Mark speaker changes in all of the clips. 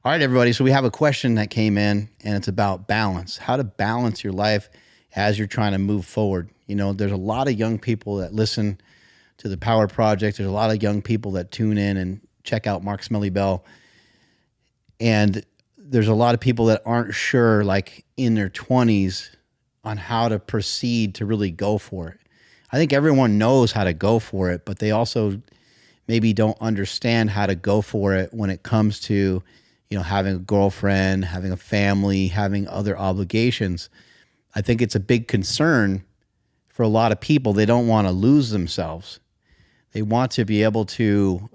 Speaker 1: All right, everybody. So we have a question that came in, and it's about balance. How to balance your life as you're trying to move forward. You know, there's a lot of young people that listen to the Power Project. There's a lot of young people that tune in and check out Mark Smelly Bell. And there's a lot of people that aren't sure, like in their 20s, on how to proceed to really go for it. I think everyone knows how to go for it, but they also maybe don't understand how to go for it when it comes to, you know, having a girlfriend, having a family, having other obligations. I think it's a big concern for a lot of people. They don't want to lose themselves. They want to be able to,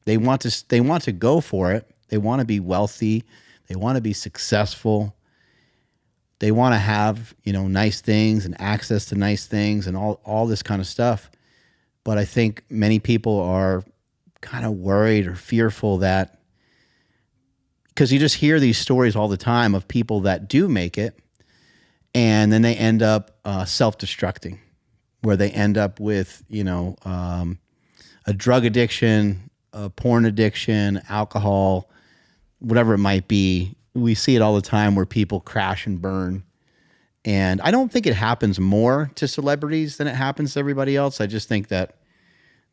Speaker 1: they want to go for it. They want to be wealthy. They want to be successful. They want to have, you know, nice things and access to nice things and all this kind of stuff. But I think many people are kind of worried or fearful that, because you just hear these stories all the time of people that do make it, and then they end up self-destructing, where they end up with, you know, a drug addiction, a porn addiction, alcohol, whatever it might be. We see it all the time where people crash and burn. And I don't think it happens more to celebrities than it happens to everybody else. I just think that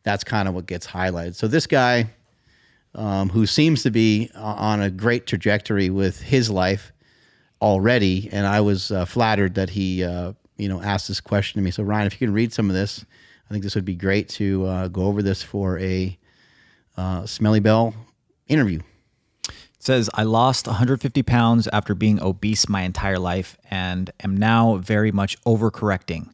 Speaker 1: that's kind of what gets highlighted. So this guy, who seems to be on a great trajectory with his life already, and I was flattered that he, you know, asked this question to me. So Ryan, if you can read some of this, I think this would be great to go over this for a Smelly Bell interview.
Speaker 2: It says, I lost 150 pounds after being obese my entire life and am now very much overcorrecting.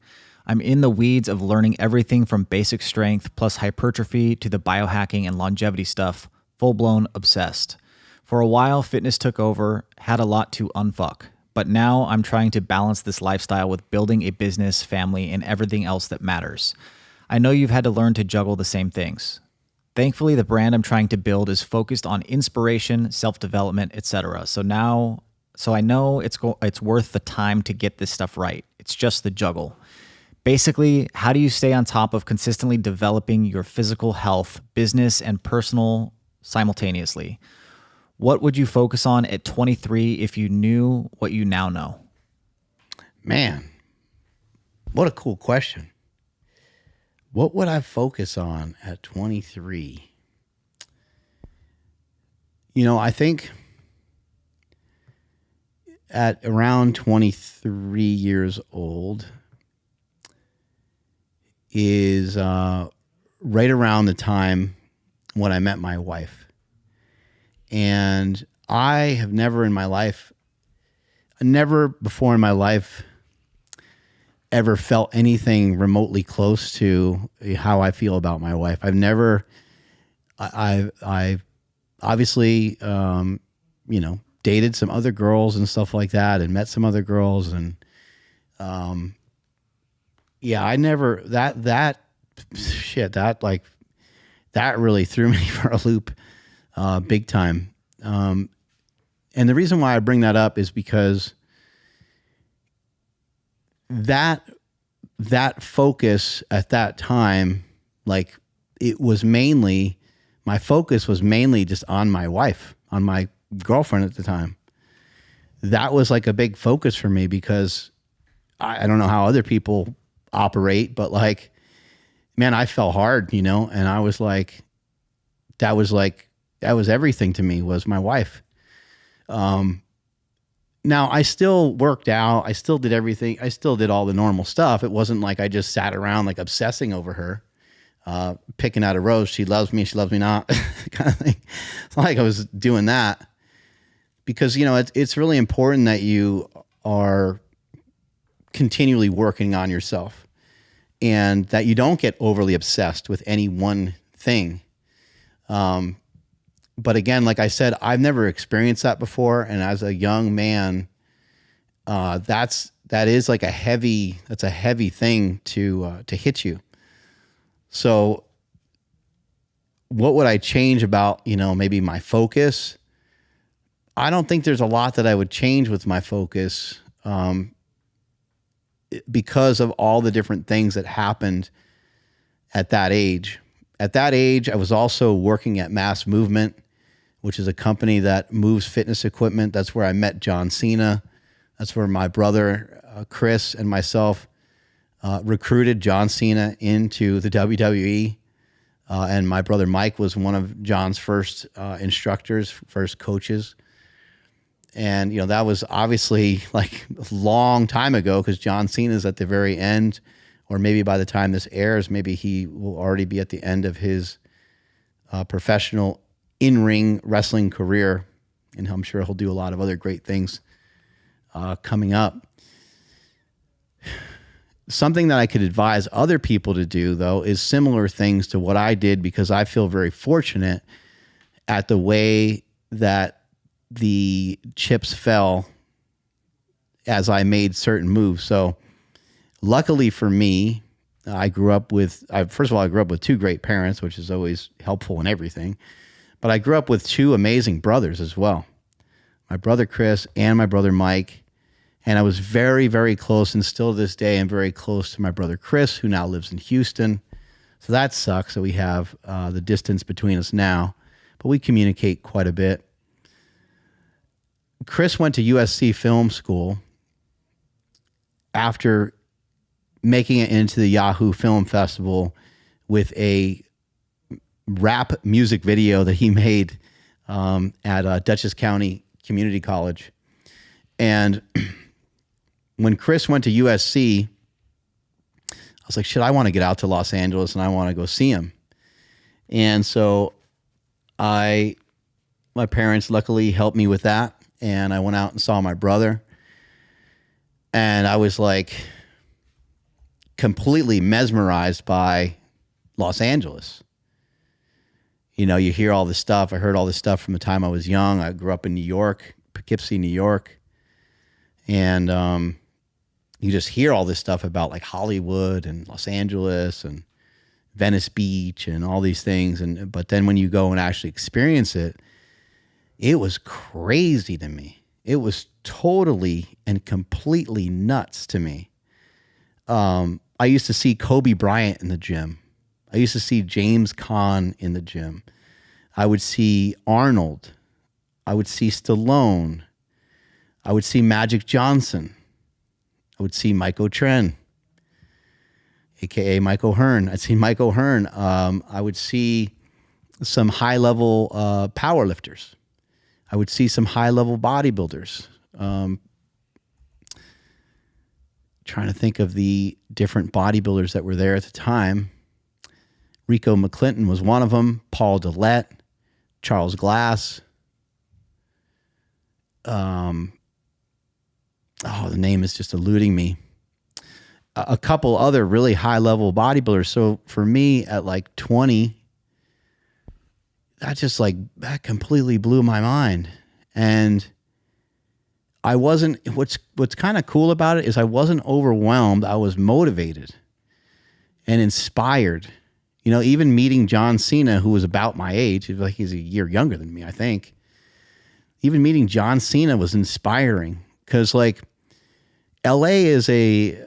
Speaker 2: I'm in the weeds of learning everything from basic strength plus hypertrophy to the biohacking and longevity stuff, full-blown obsessed. For a while, fitness took over, had a lot to unfuck. But now I'm trying to balance this lifestyle with building a business, family, and everything else that matters. I know you've had to learn to juggle the same things. Thankfully, the brand I'm trying to build is focused on inspiration, self-development, etc. So I know it's worth the time to get this stuff right. It's just the juggle. Basically, how do you stay on top of consistently developing your physical health, business, and personal simultaneously? What would you focus on at 23 if you knew what you now know?
Speaker 1: Man, what a cool question. What would I focus on at 23? You know, I think at around 23 years old is right around the time when I met my wife. And I have never before in my life ever felt anything remotely close to how I feel about my wife. I've obviously, you know, dated some other girls and stuff like that and met some other girls. And, yeah, I never, that really threw me for a loop, big time. And the reason why I bring that up is because that focus at that time, like my focus was mainly just on my wife, on my girlfriend at the time. That was like a big focus for me because I don't know how other people operate, but like, man, I fell hard, you know, and I was like, that was everything to me was my wife. Now I still worked out. I still did everything. I still did all the normal stuff. It wasn't like I just sat around like obsessing over her, picking out a rose. She loves me not kind of thing. It's not like I was doing that because, you know, it's really important that you are continually working on yourself and that you don't get overly obsessed with any one thing. But again, like I said, I've never experienced that before. And as a young man, that is like a heavy thing to hit you. So what would I change about, you know, maybe my focus? I don't think there's a lot that I would change with my focus, because of all the different things that happened at that age. At that age, I was also working at Mass Movement. which is a company that moves fitness equipment. That's where I met John Cena. That's where my brother, Chris, and myself recruited John Cena into the WWE. And my brother Mike was one of John's first instructors, first coaches. And, that was obviously like a long time ago, because John Cena's at the very end, or maybe by the time this airs, maybe he will already be at the end of his professional in-ring wrestling career. And I'm sure he'll do a lot of other great things coming up. Something that I could advise other people to do, though, is similar things to what I did, because I feel very fortunate at the way that the chips fell as I made certain moves. So luckily for me, I grew up with, first of all, I grew up with two great parents, which is always helpful in everything. But I grew up with two amazing brothers as well. My brother Chris and my brother Mike. And I was very, very close, and still to this day, I'm very close to my brother Chris, who now lives in Houston. So that sucks that we have the distance between us now, but we communicate quite a bit. Chris went to USC Film School after making it into the Yahoo Film Festival with a rap music video that he made at Dutchess County Community College. And when Chris went to USC, I was like, shit, I want to get out to Los Angeles and I want to go see him. And so my parents luckily helped me with that. And I went out and saw my brother. And I was like completely mesmerized by Los Angeles. You hear all this stuff. I heard all this stuff from the time I was young. I grew up in New York, Poughkeepsie, New York. And you just hear all this stuff about like Hollywood and Los Angeles and Venice Beach and all these things. But then when you go and actually experience it, it was crazy to me. It was totally and completely nuts to me. I used to see Kobe Bryant in the gym. I used to see James Caan in the gym. I would see Arnold. I would see Stallone. I would see Magic Johnson. I would see Mike O'Tren, a.k.a. Mike O'Hearn. I'd see Mike O'Hearn. I would see some high-level power lifters. I would see some high-level bodybuilders. Trying to think of the different bodybuilders that were there at the time. Rico McClinton was one of them. Paul Dillette, Charles Glass. The name is just eluding me. A couple other really high-level bodybuilders. So for me, at like 20, that completely blew my mind. And I wasn't, what's kind of cool about it is I wasn't overwhelmed. I was motivated and inspired. Even meeting John Cena, who was about my age, he's a year younger than me, I think. Even meeting John Cena was inspiring, because like LA is a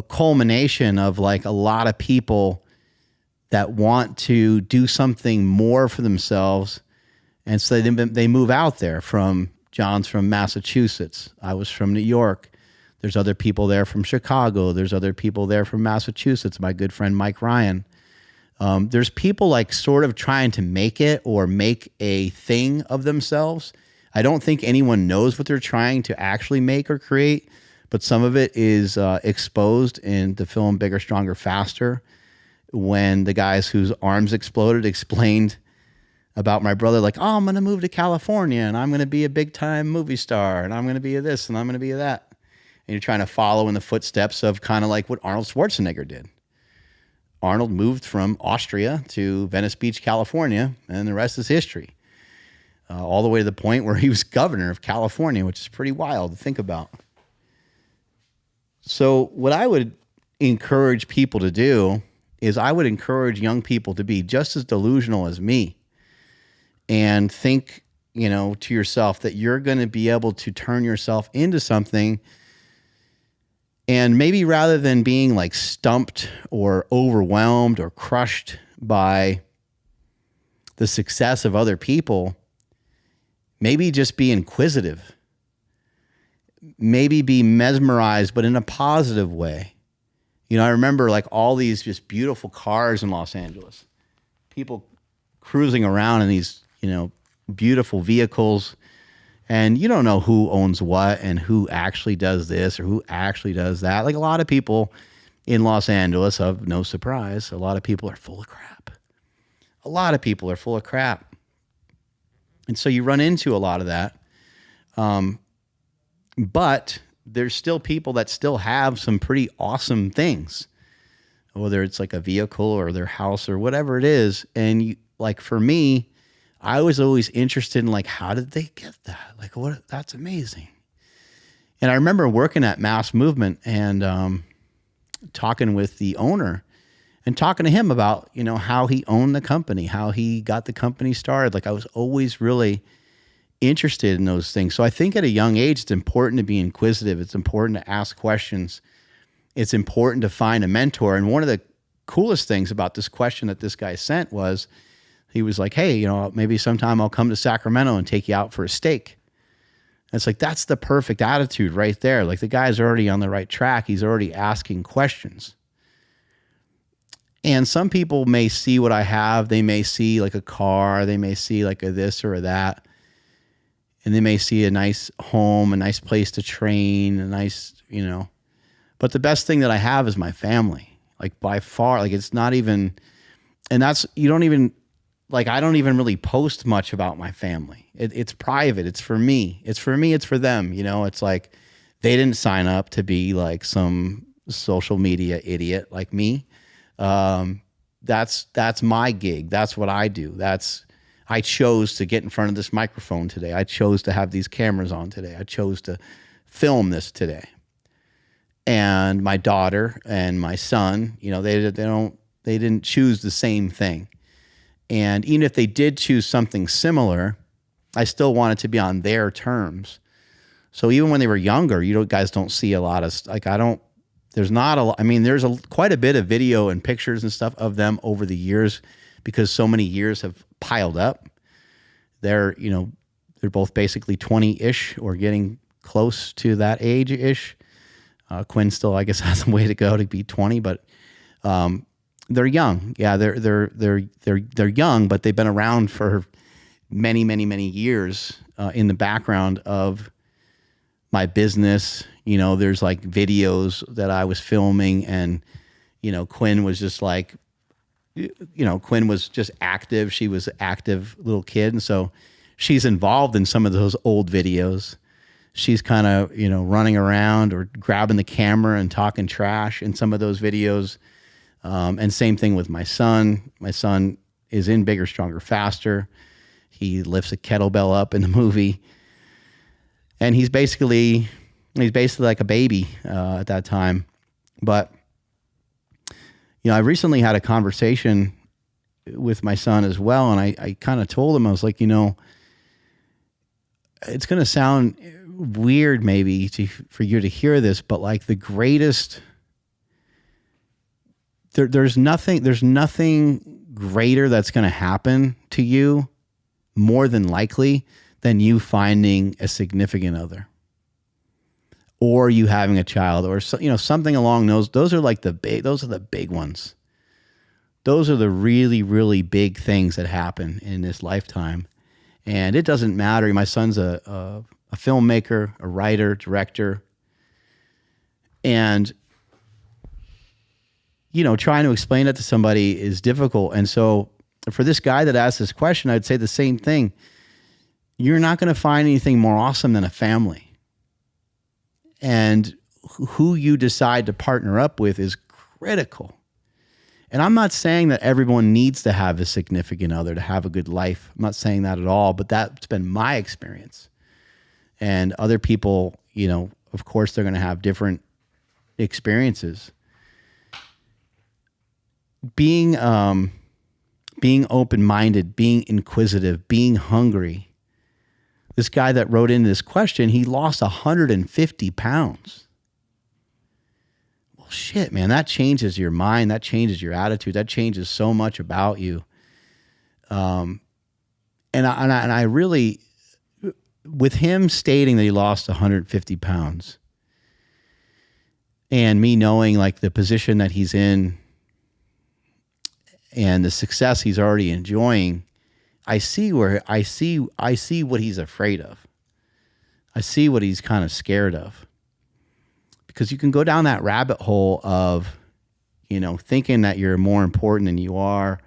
Speaker 1: culmination of like a lot of people that want to do something more for themselves. And so they move out there. John's from Massachusetts. I was from New York. There's other people there from Chicago. There's other people there from Massachusetts. My good friend Mike Ryan. There's people like sort of trying to make it or make a thing of themselves. I don't think anyone knows what they're trying to actually make or create, but some of it is exposed in the film Bigger, Stronger, Faster, when the guys whose arms exploded explained about my brother, like, oh, I'm going to move to California and I'm going to be a big time movie star and I'm going to be a this and I'm going to be a that. And you're trying to follow in the footsteps of kind of like what Arnold Schwarzenegger did. Arnold moved from Austria to Venice Beach, California, and the rest is history. All the way to the point where he was governor of California, which is pretty wild to think about. So what I would encourage people to do is I would encourage young people to be just as delusional as me and think, to yourself that you're going to be able to turn yourself into something. And maybe rather than being like stumped or overwhelmed or crushed by the success of other people, maybe just be inquisitive. Maybe be mesmerized, but in a positive way. You know, I remember like all these just beautiful cars in Los Angeles, people cruising around in these, you know, beautiful vehicles, and you don't know who owns what and who actually does this or who actually does that. Like a lot of people in Los Angeles, of no surprise, a lot of people are full of crap. A lot of people are full of crap. And so you run into a lot of that. But there's still people that still have some pretty awesome things, whether it's like a vehicle or their house or whatever it is. And you, like for me, I was always interested in like, how did they get that? Like, what? That's amazing. And I remember working at Mass Movement and talking with the owner and talking to him about, you know, how he owned the company, how he got the company started. Like I was always really interested in those things. So I think at a young age, it's important to be inquisitive. It's important to ask questions. It's important to find a mentor. And one of the coolest things about this question that this guy sent was, he was like, hey, you know, maybe sometime I'll come to Sacramento and take you out for a steak. And it's like, that's the perfect attitude right there. Like the guy's already on the right track. He's already asking questions. And some people may see what I have. They may see like a car. They may see like a this or a that. And they may see a nice home, a nice place to train, a nice, you know. But the best thing that I have is my family. Like by far, like it's not even, and that's, you don't even, like I don't even really post much about my family. It's private. It's for me. It's for me. It's for them. You know, it's like they didn't sign up to be like some social media idiot like me. That's my gig. That's what I do. I chose to get in front of this microphone today. I chose to have these cameras on today. I chose to film this today. And my daughter and my son, you know, they didn't choose the same thing. And even if they did choose something similar, I still want it to be on their terms. So even when they were younger, you guys don't see a lot of, like, there's not a lot. I mean, there's quite a bit of video and pictures and stuff of them over the years because so many years have piled up. They're both basically 20-ish or getting close to that age-ish. Quinn still, I guess, has a way to go to be 20, but they're young. Yeah, they're young, but they've been around for many, many, many years in the background of my business. You know, there's like videos that I was filming, and you know, Quinn was just like, Quinn was just active. She was an active little kid, and so she's involved in some of those old videos. She's kind of, running around or grabbing the camera and talking trash in some of those videos. And same thing with my son. My son is in Bigger, Stronger, Faster. He lifts a kettlebell up in the movie. And he's basically like a baby at that time. But, I recently had a conversation with my son as well. And I kind of told him, I was like, it's going to sound weird maybe for you to hear this, but like the greatest... There's nothing greater that's going to happen to you more than likely than you finding a significant other or you having a child or something along those are like those are the big ones. Those are the really, really big things that happen in this lifetime. And it doesn't matter. My son's a filmmaker, a writer, director, and trying to explain it to somebody is difficult. And so for this guy that asked this question, I'd say the same thing. You're not going to find anything more awesome than a family. And who you decide to partner up with is critical. And I'm not saying that everyone needs to have a significant other to have a good life. I'm not saying that at all, but that's been my experience. And other people, of course, they're going to have different experiences. Being open-minded, being inquisitive, being hungry. This guy that wrote in this question, he lost 150 pounds. Well, shit, man, that changes your mind. That changes your attitude. That changes so much about you. I really, with him stating that he lost 150 pounds and me knowing like the position that he's in and the success he's already enjoying, I see what he's afraid of. I see what he's kind of scared of, because you can go down that rabbit hole of, thinking that you're more important than you are,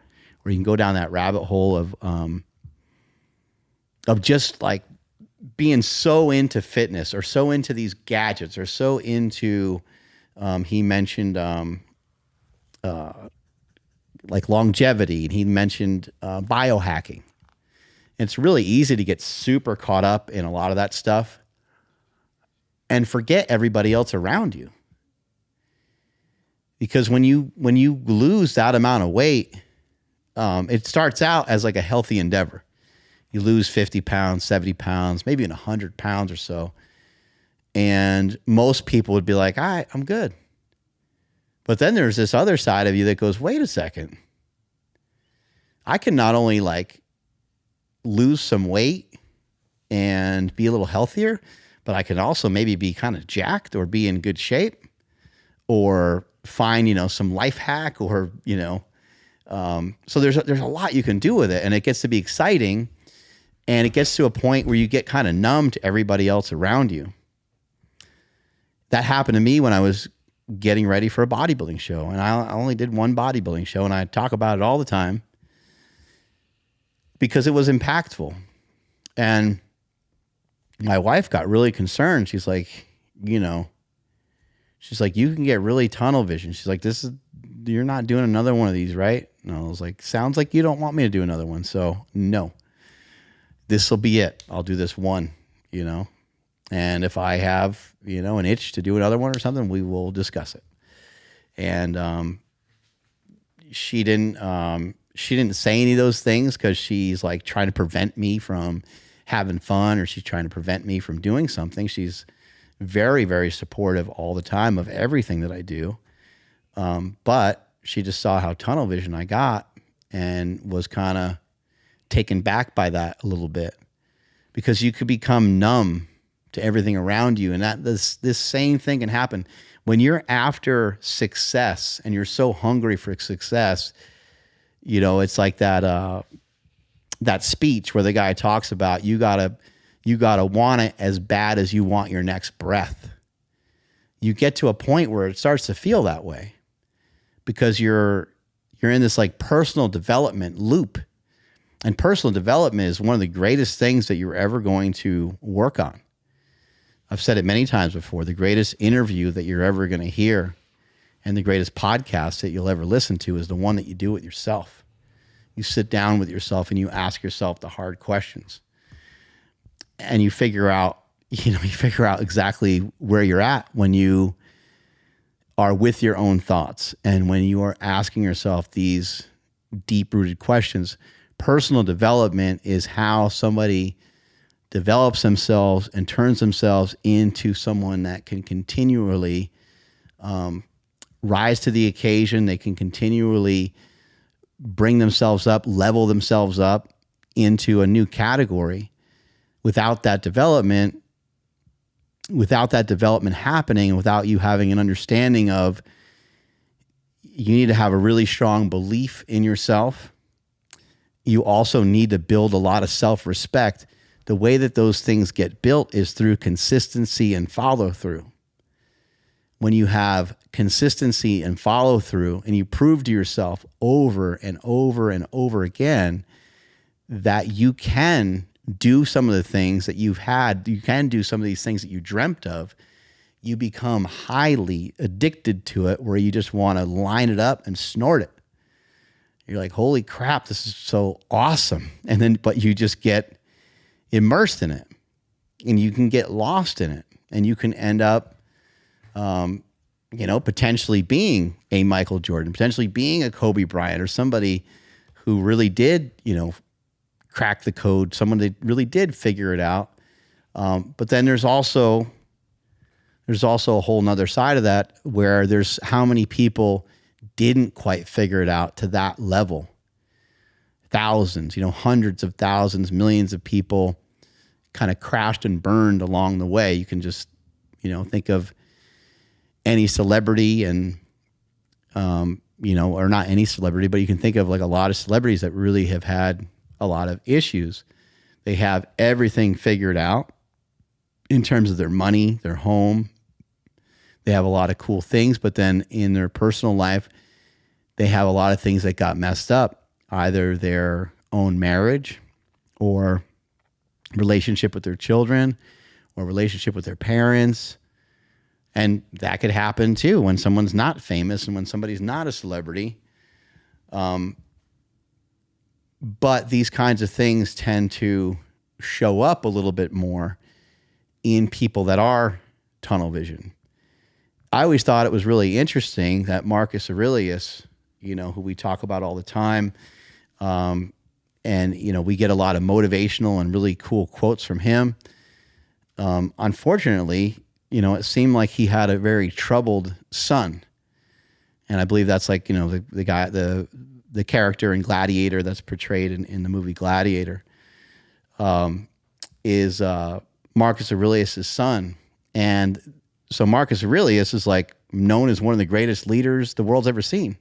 Speaker 1: or you can go down that rabbit hole of just like being so into fitness or so into these gadgets or so into, he mentioned, like longevity, and he mentioned biohacking. It's really easy to get super caught up in a lot of that stuff and forget everybody else around you. Because when you lose that amount of weight, it starts out as like a healthy endeavor. You lose 50 pounds, 70 pounds, maybe even 100 pounds or so. And most people would be like, all right, I'm good. But then there's this other side of you that goes, wait a second. I can not only like lose some weight and be a little healthier, but I can also maybe be kind of jacked or be in good shape or find, some life hack or, so there's a lot you can do with it, and it gets to be exciting, and it gets to a point where you get kind of numb to everybody else around you. That happened to me when I was getting ready for a bodybuilding show, and I only did one bodybuilding show, and I talk about it all the time because it was impactful. And my wife got really concerned. She's like, you can get really tunnel vision. She's like, you're not doing another one of these, right? And I was like, sounds like you don't want me to do another one. So no, this will be it. I'll do this one, and if I have, an itch to do another one or something, we will discuss it. And, she didn't say any of those things because she's like trying to prevent me from having fun, or she's trying to prevent me from doing something. She's very, very supportive all the time of everything that I do. But she just saw how tunnel vision I got and was kind of taken back by that a little bit, because you could become numb to everything around you. And that this same thing can happen when you're after success and you're so hungry for success. It's like that speech where the guy talks about you gotta want it as bad as you want your next breath. You get to a point where it starts to feel that way because you're in this like personal development loop. And personal development is one of the greatest things that you're ever going to work on. I've said it many times before, the greatest interview that you're ever going to hear and the greatest podcast that you'll ever listen to is the one that you do with yourself. You sit down with yourself and you ask yourself the hard questions. And you figure out exactly where you're at when you are with your own thoughts and when you are asking yourself these deep-rooted questions. Personal development is how somebody develops themselves and turns themselves into someone that can continually rise to the occasion. They can continually bring themselves up, level themselves up into a new category. Without that development happening, and without you having an understanding of, you need to have a really strong belief in yourself. You also need to build a lot of self-respect. The way that those things get built is through consistency and follow through. When you have consistency and follow through and you prove to yourself over and over and over again that you can do some of the things that you've had, you can do some of these things that you dreamt of, you become highly addicted to it where you just want to line it up and snort it. You're like, holy crap, this is so awesome. But you just get immersed in it and you can get lost in it and you can end up, potentially being a Michael Jordan, potentially being a Kobe Bryant or somebody who really did, crack the code, someone that really did figure it out. But then there's also a whole nother side of that where there's how many people didn't quite figure it out to that level. thousands, hundreds of thousands, millions of people kind of crashed and burned along the way. You can just, think of any celebrity and, or not any celebrity, but you can think of like a lot of celebrities that really have had a lot of issues. They have everything figured out in terms of their money, their home. They have a lot of cool things, but then in their personal life, they have a lot of things that got messed up, either their own marriage or relationship with their children or relationship with their parents. And that could happen too when someone's not famous and when somebody's not a celebrity. But these kinds of things tend to show up a little bit more in people that are tunnel vision. I always thought it was really interesting that Marcus Aurelius, who we talk about all the time, and, we get a lot of motivational and really cool quotes from him. Unfortunately, it seemed like he had a very troubled son. And I believe that's like, the guy, the character in Gladiator that's portrayed in the movie Gladiator, is Marcus Aurelius' son. And so Marcus Aurelius is like known as one of the greatest leaders the world's ever seen.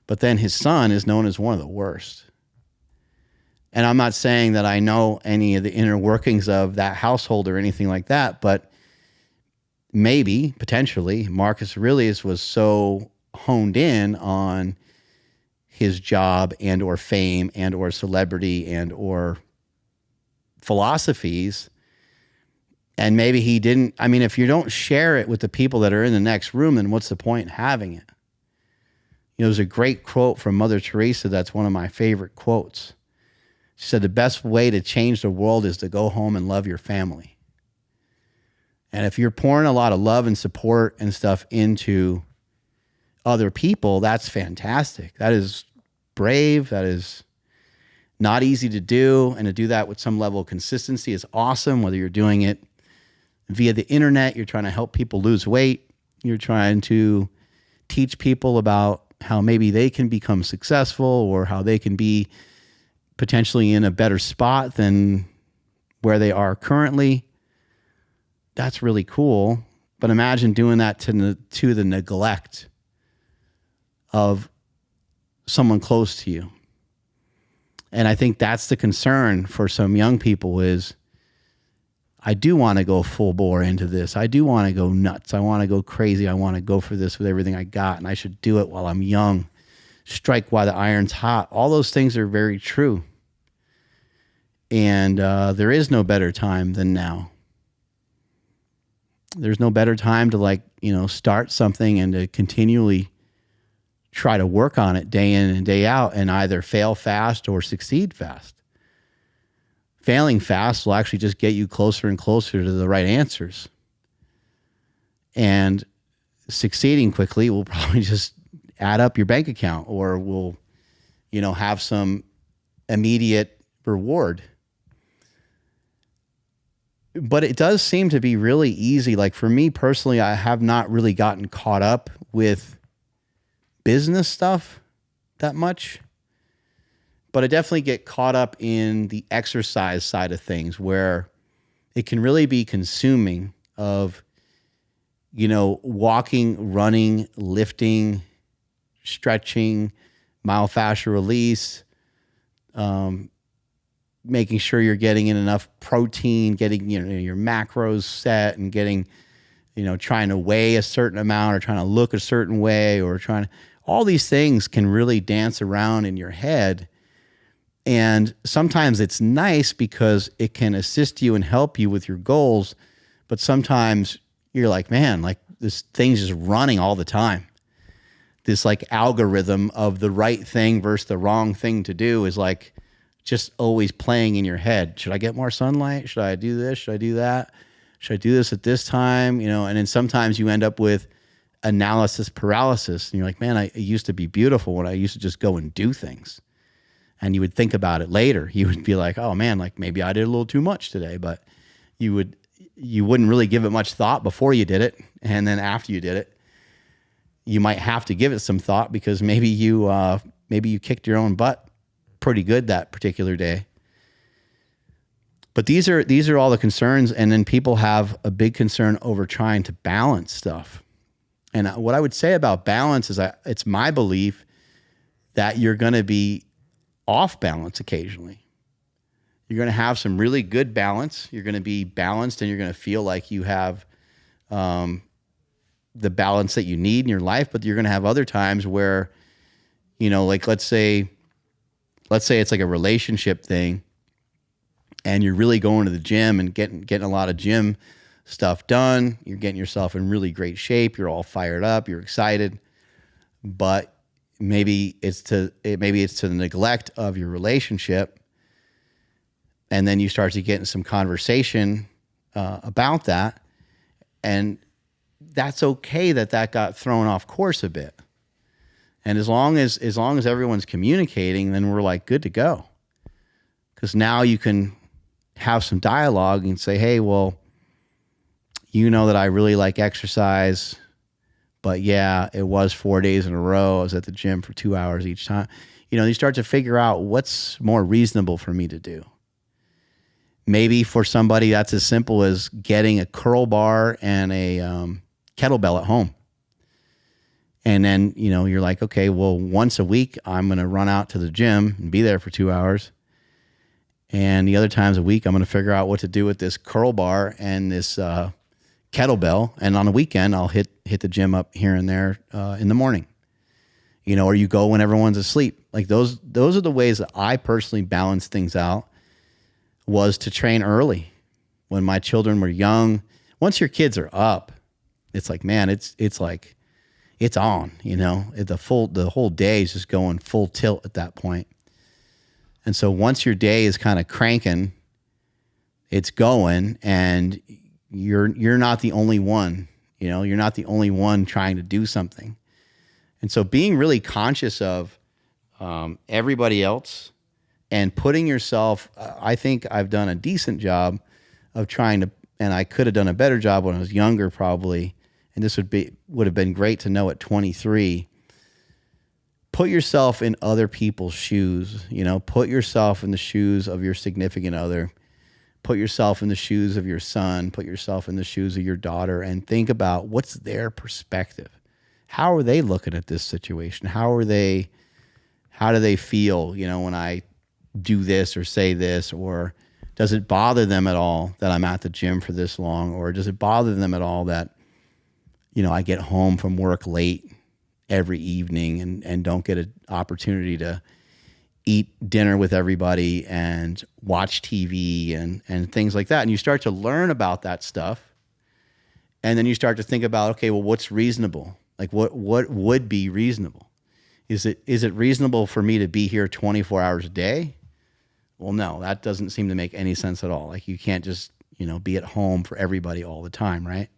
Speaker 1: But then his son is known as one of the worst. And I'm not saying that I know any of the inner workings of that household or anything like that, but maybe, potentially, Marcus Aurelius was so honed in on his job and or fame and or celebrity and or philosophies. And maybe he didn't, if you don't share it with the people that are in the next room, then what's the point in having it? There's a great quote from Mother Teresa that's one of my favorite quotes. She said, the best way to change the world is to go home and love your family. And if you're pouring a lot of love and support and stuff into other people, that's fantastic. That is brave. That is not easy to do. And to do that with some level of consistency is awesome, whether you're doing it via the internet, you're trying to help people lose weight, you're trying to teach people about how maybe they can become successful or how they can be potentially in a better spot than where they are currently. That's really cool. But imagine doing that to the neglect of someone close to you. And I think that's the concern for some young people is, I do want to go full bore into this. I do want to go nuts. I want to go crazy. I want to go for this with everything I got. And I should do it while I'm young. Strike while the iron's hot. All those things are very true. And there is no better time than now. There's no better time to start something and to continually try to work on it day in and day out and either fail fast or succeed fast. Failing fast will actually just get you closer and closer to the right answers. And succeeding quickly will probably just add up your bank account or will, have some immediate reward. But it does seem to be really easy. Like for me personally, I have not really gotten caught up with business stuff that much. But I definitely get caught up in the exercise side of things where it can really be consuming of, walking, running, lifting, stretching, myofascial release, making sure you're getting in enough protein, getting your macros set and getting, trying to weigh a certain amount or trying to look a certain way or all these things can really dance around in your head. And sometimes it's nice because it can assist you and help you with your goals. But sometimes you're like, man, like this thing's just running all the time. This like algorithm of the right thing versus the wrong thing to do is like just always playing in your head. Should I get more sunlight? Should I do this? Should I do that? Should I do this at this time? And then sometimes you end up with analysis paralysis. And you're like, man, it used to be beautiful when I used to just go and do things. And you would think about it later. You would be like, oh man, like maybe I did a little too much today, but you wouldn't really give it much thought before you did it. And then after you did it, you might have to give it some thought because maybe you kicked your own butt pretty good that particular day. But these are all the concerns. And then people have a big concern over trying to balance stuff. And what I would say about balance is it's my belief that you're going to be off balance occasionally. You're going to have some really good balance. You're going to be balanced, and you're going to feel like you have the balance that you need in your life. But you're going to have other times where, like let's say it's like a relationship thing, and you're really going to the gym and getting a lot of gym stuff done. You're getting yourself in really great shape. You're all fired up. You're excited, but maybe it's to the neglect of your relationship. And then you start to get in some conversation about that. And that's okay that got thrown off course a bit. And as long as everyone's communicating, then we're like good to go. Because now you can have some dialogue and say, hey, well, that I really like exercise, but yeah, it was 4 days in a row. I was at the gym for 2 hours each time. You start to figure out what's more reasonable for me to do. Maybe for somebody that's as simple as getting a curl bar and a kettlebell at home. And then, you're like, okay, well, once a week, I'm going to run out to the gym and be there for 2 hours. And the other times a week, I'm going to figure out what to do with this curl bar and this kettlebell. And on a weekend, I'll hit the gym up here and there in the morning. Or you go when everyone's asleep. Like those are the ways that I personally balance things out, was to train early when my children were young. Once your kids are up, it's like, man, it's like, it's on, the whole day is just going full tilt at that point. And so once your day is kind of cranking, it's going, and you're not the only one, you're not the only one trying to do something. And so being really conscious of everybody else and putting yourself, I think I've done a decent job of trying to, and I could have done a better job when I was younger probably, and this would have been great to know at 23. Put yourself in other people's shoes, put yourself in the shoes of your significant other, put yourself in the shoes of your son, put yourself in the shoes of your daughter, and think about what's their perspective. How are they looking at this situation? How do they feel, when I do this or say this, or does it bother them at all that I'm at the gym for this long? Or does it bother them at all that, I get home from work late every evening and don't get an opportunity to eat dinner with everybody and watch TV and things like that. And you start to learn about that stuff. And then you start to think about, okay, well, what's reasonable? Like what would be reasonable? Is it reasonable for me to be here 24 hours a day? Well, no, that doesn't seem to make any sense at all. Like you can't just, be at home for everybody all the time, right?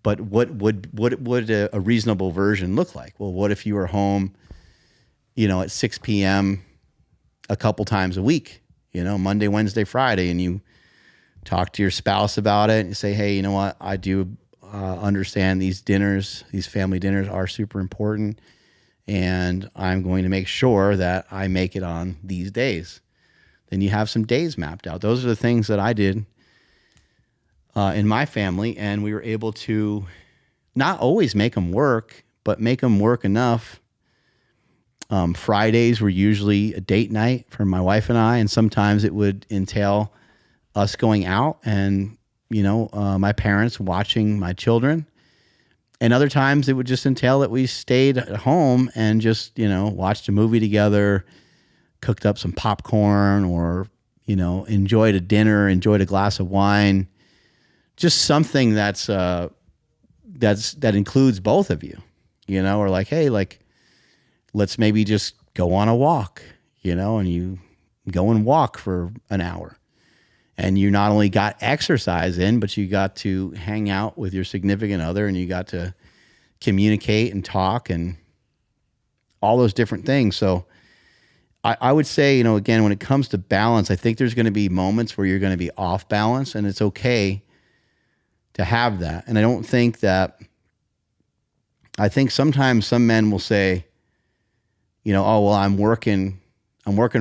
Speaker 1: But what would a reasonable version look like? Well, what if you were home, at 6 p.m. a couple times a week, Monday, Wednesday, Friday, and you talk to your spouse about it and you say, hey, you know what? I do understand these family dinners are super important, and I'm going to make sure that I make it on these days. Then you have some days mapped out. Those are the things that I did in my family, and we were able to not always make them work, but make them work enough. Fridays were usually a date night for my wife and I, and sometimes it would entail us going out and, my parents watching my children. And other times it would just entail that we stayed at home and just, watched a movie together, cooked up some popcorn, or, enjoyed a dinner, enjoyed a glass of wine. Just something that includes both of you, or like, hey, like, let's maybe just go on a walk, and you go and walk for an hour. And you not only got exercise in, but you got to hang out with your significant other, and you got to communicate and talk and all those different things. So I would say, again, when it comes to balance, I think there's going to be moments where you're going to be off balance, and it's okay to have that. And I think sometimes some men will say, oh, well, I'm working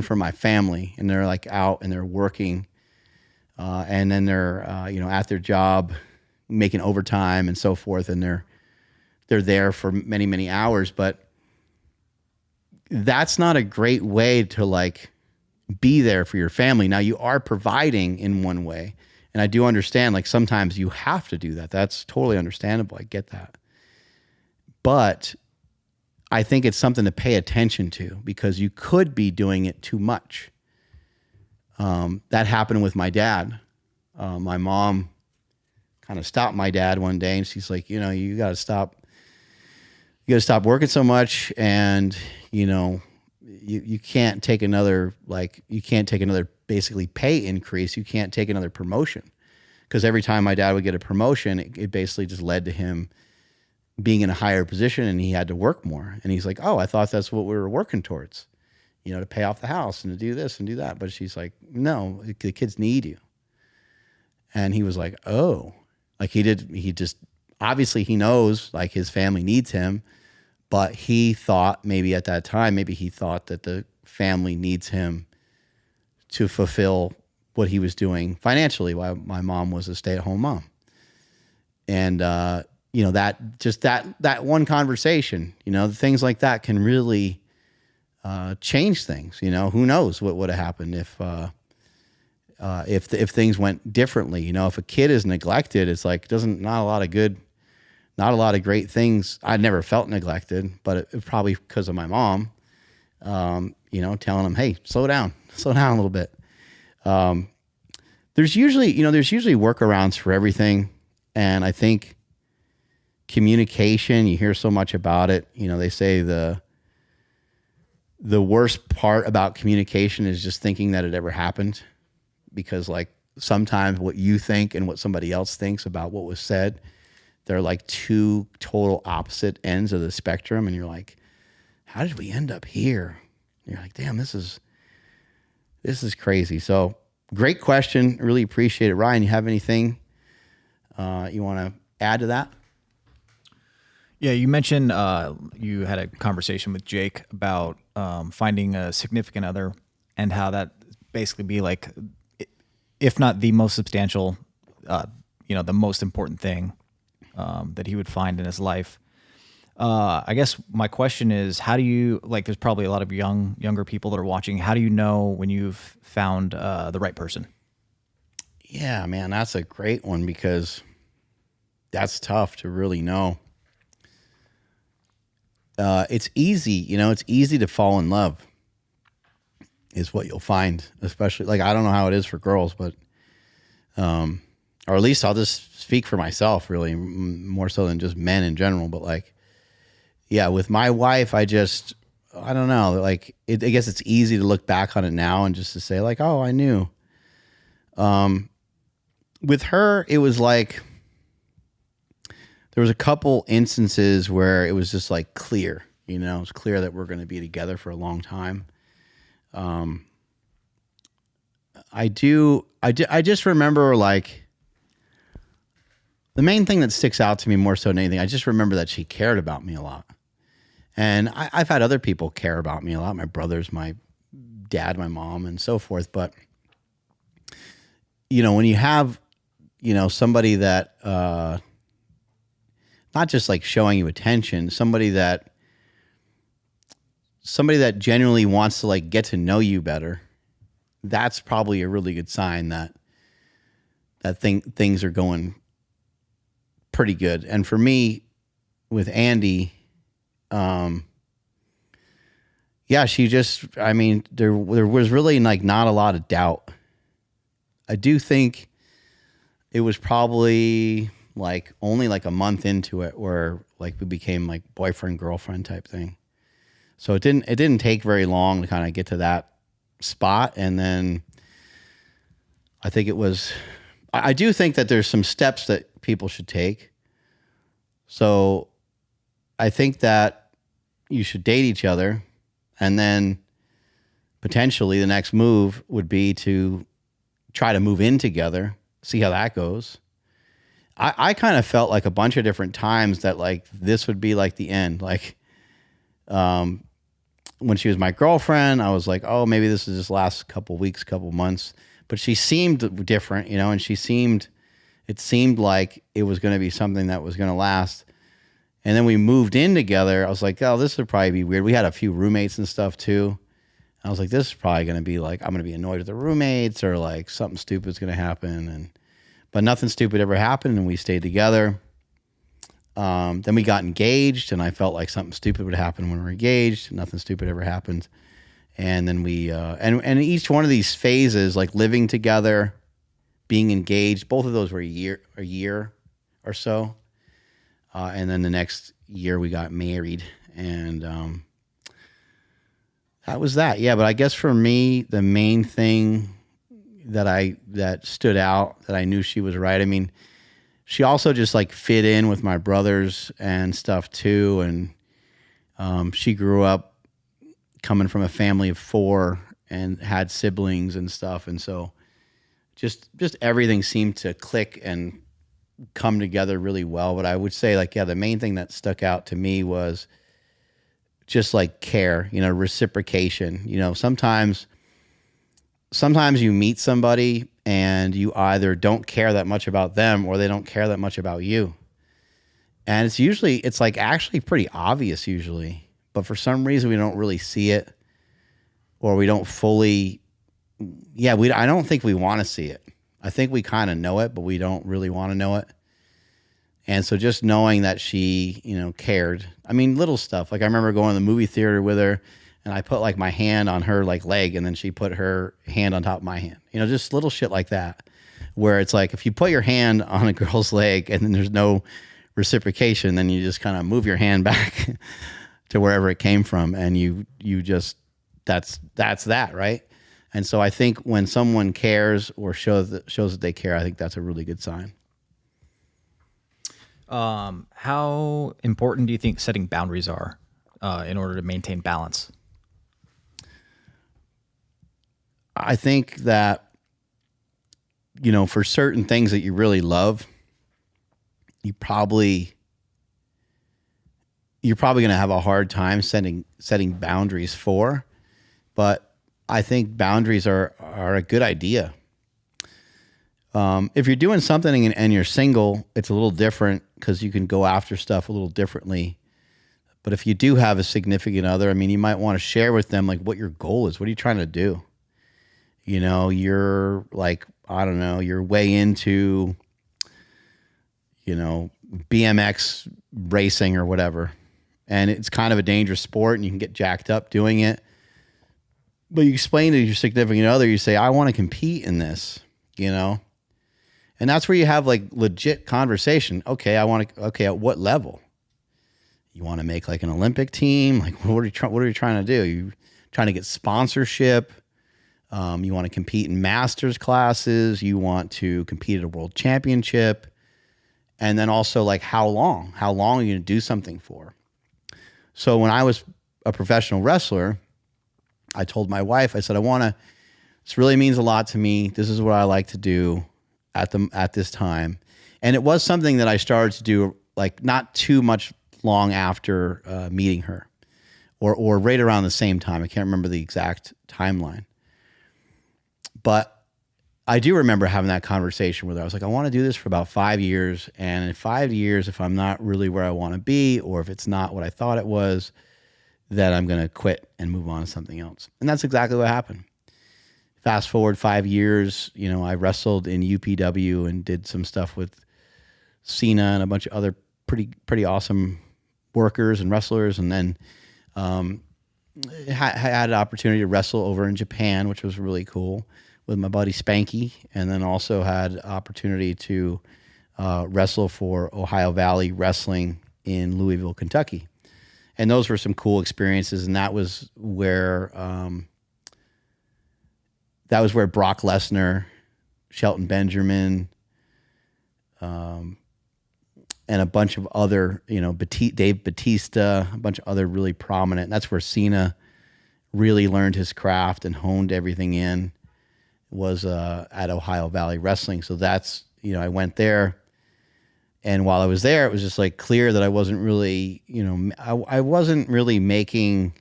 Speaker 1: for my family, and they're like out and they're working, and then they're, at their job making overtime and so forth. And they're there for many, many hours, but that's not a great way to like be there for your family. Now you are providing in one way. And I do understand, like, sometimes you have to do that. That's totally understandable. I get that. But I think it's something to pay attention to, because you could be doing it too much. That happened with my dad. My mom kind of stopped my dad one day, and she's like, you got to stop. You got to stop working so much, and you can't take another basically pay increase. You can't take another promotion, because every time my dad would get a promotion, it basically just led to him being in a higher position, and he had to work more. And he's like, oh, I thought that's what we were working towards, to pay off the house and to do this and do that. But she's like, no, the kids need you. And he was like, oh, like he just, obviously he knows like his family needs him, but he thought maybe at that time, he thought that the family needs him to fulfill what he was doing financially while my mom was a stay-at-home mom. And, that one conversation, things like that can really change things. Who knows what would have happened if things went differently. If a kid is neglected, it's like not a lot of great things. I never felt neglected, but it probably because of my mom, telling them, hey, slow down a little bit. There's usually workarounds for everything. And I think communication, you hear so much about it. They say the worst part about communication is just thinking that it ever happened, because like sometimes what you think and what somebody else thinks about what was said, they're like two total opposite ends of the spectrum. And you're like, how did we end up here? And you're like, damn, this is crazy. So great question. Really appreciate it. Ryan, you have anything you want to add to that?
Speaker 2: Yeah, you mentioned you had a conversation with Jake about finding a significant other, and how that basically be like, if not the most substantial, the most important thing that he would find in his life. I guess my question is, how do you, like, there's probably a lot of younger people that are watching. How do you know when you've found the right person?
Speaker 1: Yeah, man, that's a great one, because that's tough to really know. It's easy, it's easy to fall in love is what you'll find, especially, like, I don't know how it is for girls, but, or at least I'll just speak for myself, really, more so than just men in general. But like, yeah, with my wife, I don't know, like, I guess it's easy to look back on it now and just to say like, oh, I knew. With her, it was like, there was a couple instances where it was just like clear, it was clear that we're going to be together for a long time. I just remember, like, the main thing that sticks out to me more so than anything, I just remember that she cared about me a lot. And I've had other people care about me a lot, my brothers, my dad, my mom, and so forth. But, when you have, somebody that, not just like showing you attention, somebody that genuinely wants to like get to know you better, that's probably a really good sign that things are going pretty good. And for me, with Andy, yeah, she just, there was really like not a lot of doubt. I do think it was probably like only like a month into it where like we became like boyfriend girlfriend type thing. So it didn't take very long to kind of get to that spot. And then I think I do think that there's some steps that people should take. So I think that you should date each other, and then potentially the next move would be to try to move in together, see how that goes. I kind of felt like a bunch of different times that like this would be like the end. Like, when she was my girlfriend, I was like, oh, maybe this is just last couple weeks, couple months. But she seemed different, you know, and it seemed like it was going to be something that was going to last. And then we moved in together. I was like, oh, this would probably be weird. We had a few roommates and stuff too. I was like, this is probably going to be like, I'm going to be annoyed with the roommates, or like something stupid is going to happen. But nothing stupid ever happened, and we stayed together. Then we got engaged, and I felt like something stupid would happen when we were engaged. Nothing stupid ever happened. And then we, and each one of these phases, like living together, being engaged, both of those were a year or so. And then the next year we got married, and that was that. Yeah, but I guess for me, the main thing that stood out, that I knew she was right. I mean, she also just like fit in with my brothers and stuff too, and she grew up coming from a family of 4 and had siblings and stuff, and so just everything seemed to click and come together really well. But I would say, like, yeah, the main thing that stuck out to me was just like care, you know, reciprocation. You know, sometimes you meet somebody and you either don't care that much about them, or they don't care that much about you. And it's like actually pretty obvious usually, but for some reason we don't really see it, or we don't fully, I don't think we want to see it. I think we kind of know it, but we don't really want to know it. And so just knowing that she, you know, cared. I mean, little stuff. Like I remember going to the movie theater with her, and I put like my hand on her like leg, and then she put her hand on top of my hand. You know, just little shit like that, where it's like if you put your hand on a girl's leg and then there's no reciprocation, then you just kind of move your hand back to wherever it came from, and you just that's that, right? And so I think when someone cares or shows that they care, I think that's a really good sign.
Speaker 2: How important do you think setting boundaries are in order to maintain balance?
Speaker 1: I think that, you know, for certain things that you really love, you're probably going to have a hard time setting boundaries for, but I think boundaries are a good idea. If you're doing something and you're single, it's a little different because you can go after stuff a little differently. But if you do have a significant other, I mean, you might want to share with them like what your goal is. What are you trying to do? You know, you're like, I don't know, you're way into, you know, BMX racing or whatever. And it's kind of a dangerous sport and you can get jacked up doing it. But you explain to your significant other, you say, I want to compete in this, you know? And that's where you have like legit conversation. Okay, at what level? You want to make like an Olympic team? Like what are you trying to do? You trying to get sponsorship? You want to compete in masters classes? You want to compete at a world championship? And then also like how long? How long are you going to do something for? So when I was a professional wrestler, I told my wife, I said, this really means a lot to me. This is what I like to do at this time. And it was something that I started to do like not too much long after meeting her or right around the same time. I can't remember the exact timeline. But I do remember having that conversation with her. I was like, I want to do this for about 5 years. And in 5 years, if I'm not really where I want to be, or if it's not what I thought it was, then I'm going to quit and move on to something else. And that's exactly what happened. Fast forward 5 years, you know, I wrestled in UPW and did some stuff with Cena and a bunch of other pretty awesome workers and wrestlers. And then had an opportunity to wrestle over in Japan, which was really cool, with my buddy Spanky. And then also had opportunity to wrestle for Ohio Valley Wrestling in Louisville, Kentucky. And those were some cool experiences. And that was where Brock Lesnar, Shelton Benjamin, and a bunch of other, you know, Dave Batista, a bunch of other really prominent. And that's where Cena really learned his craft and honed everything in, was at Ohio Valley Wrestling. So that's, you know, I went there. And while I was there, it was just like clear that I wasn't really, you know, I wasn't really making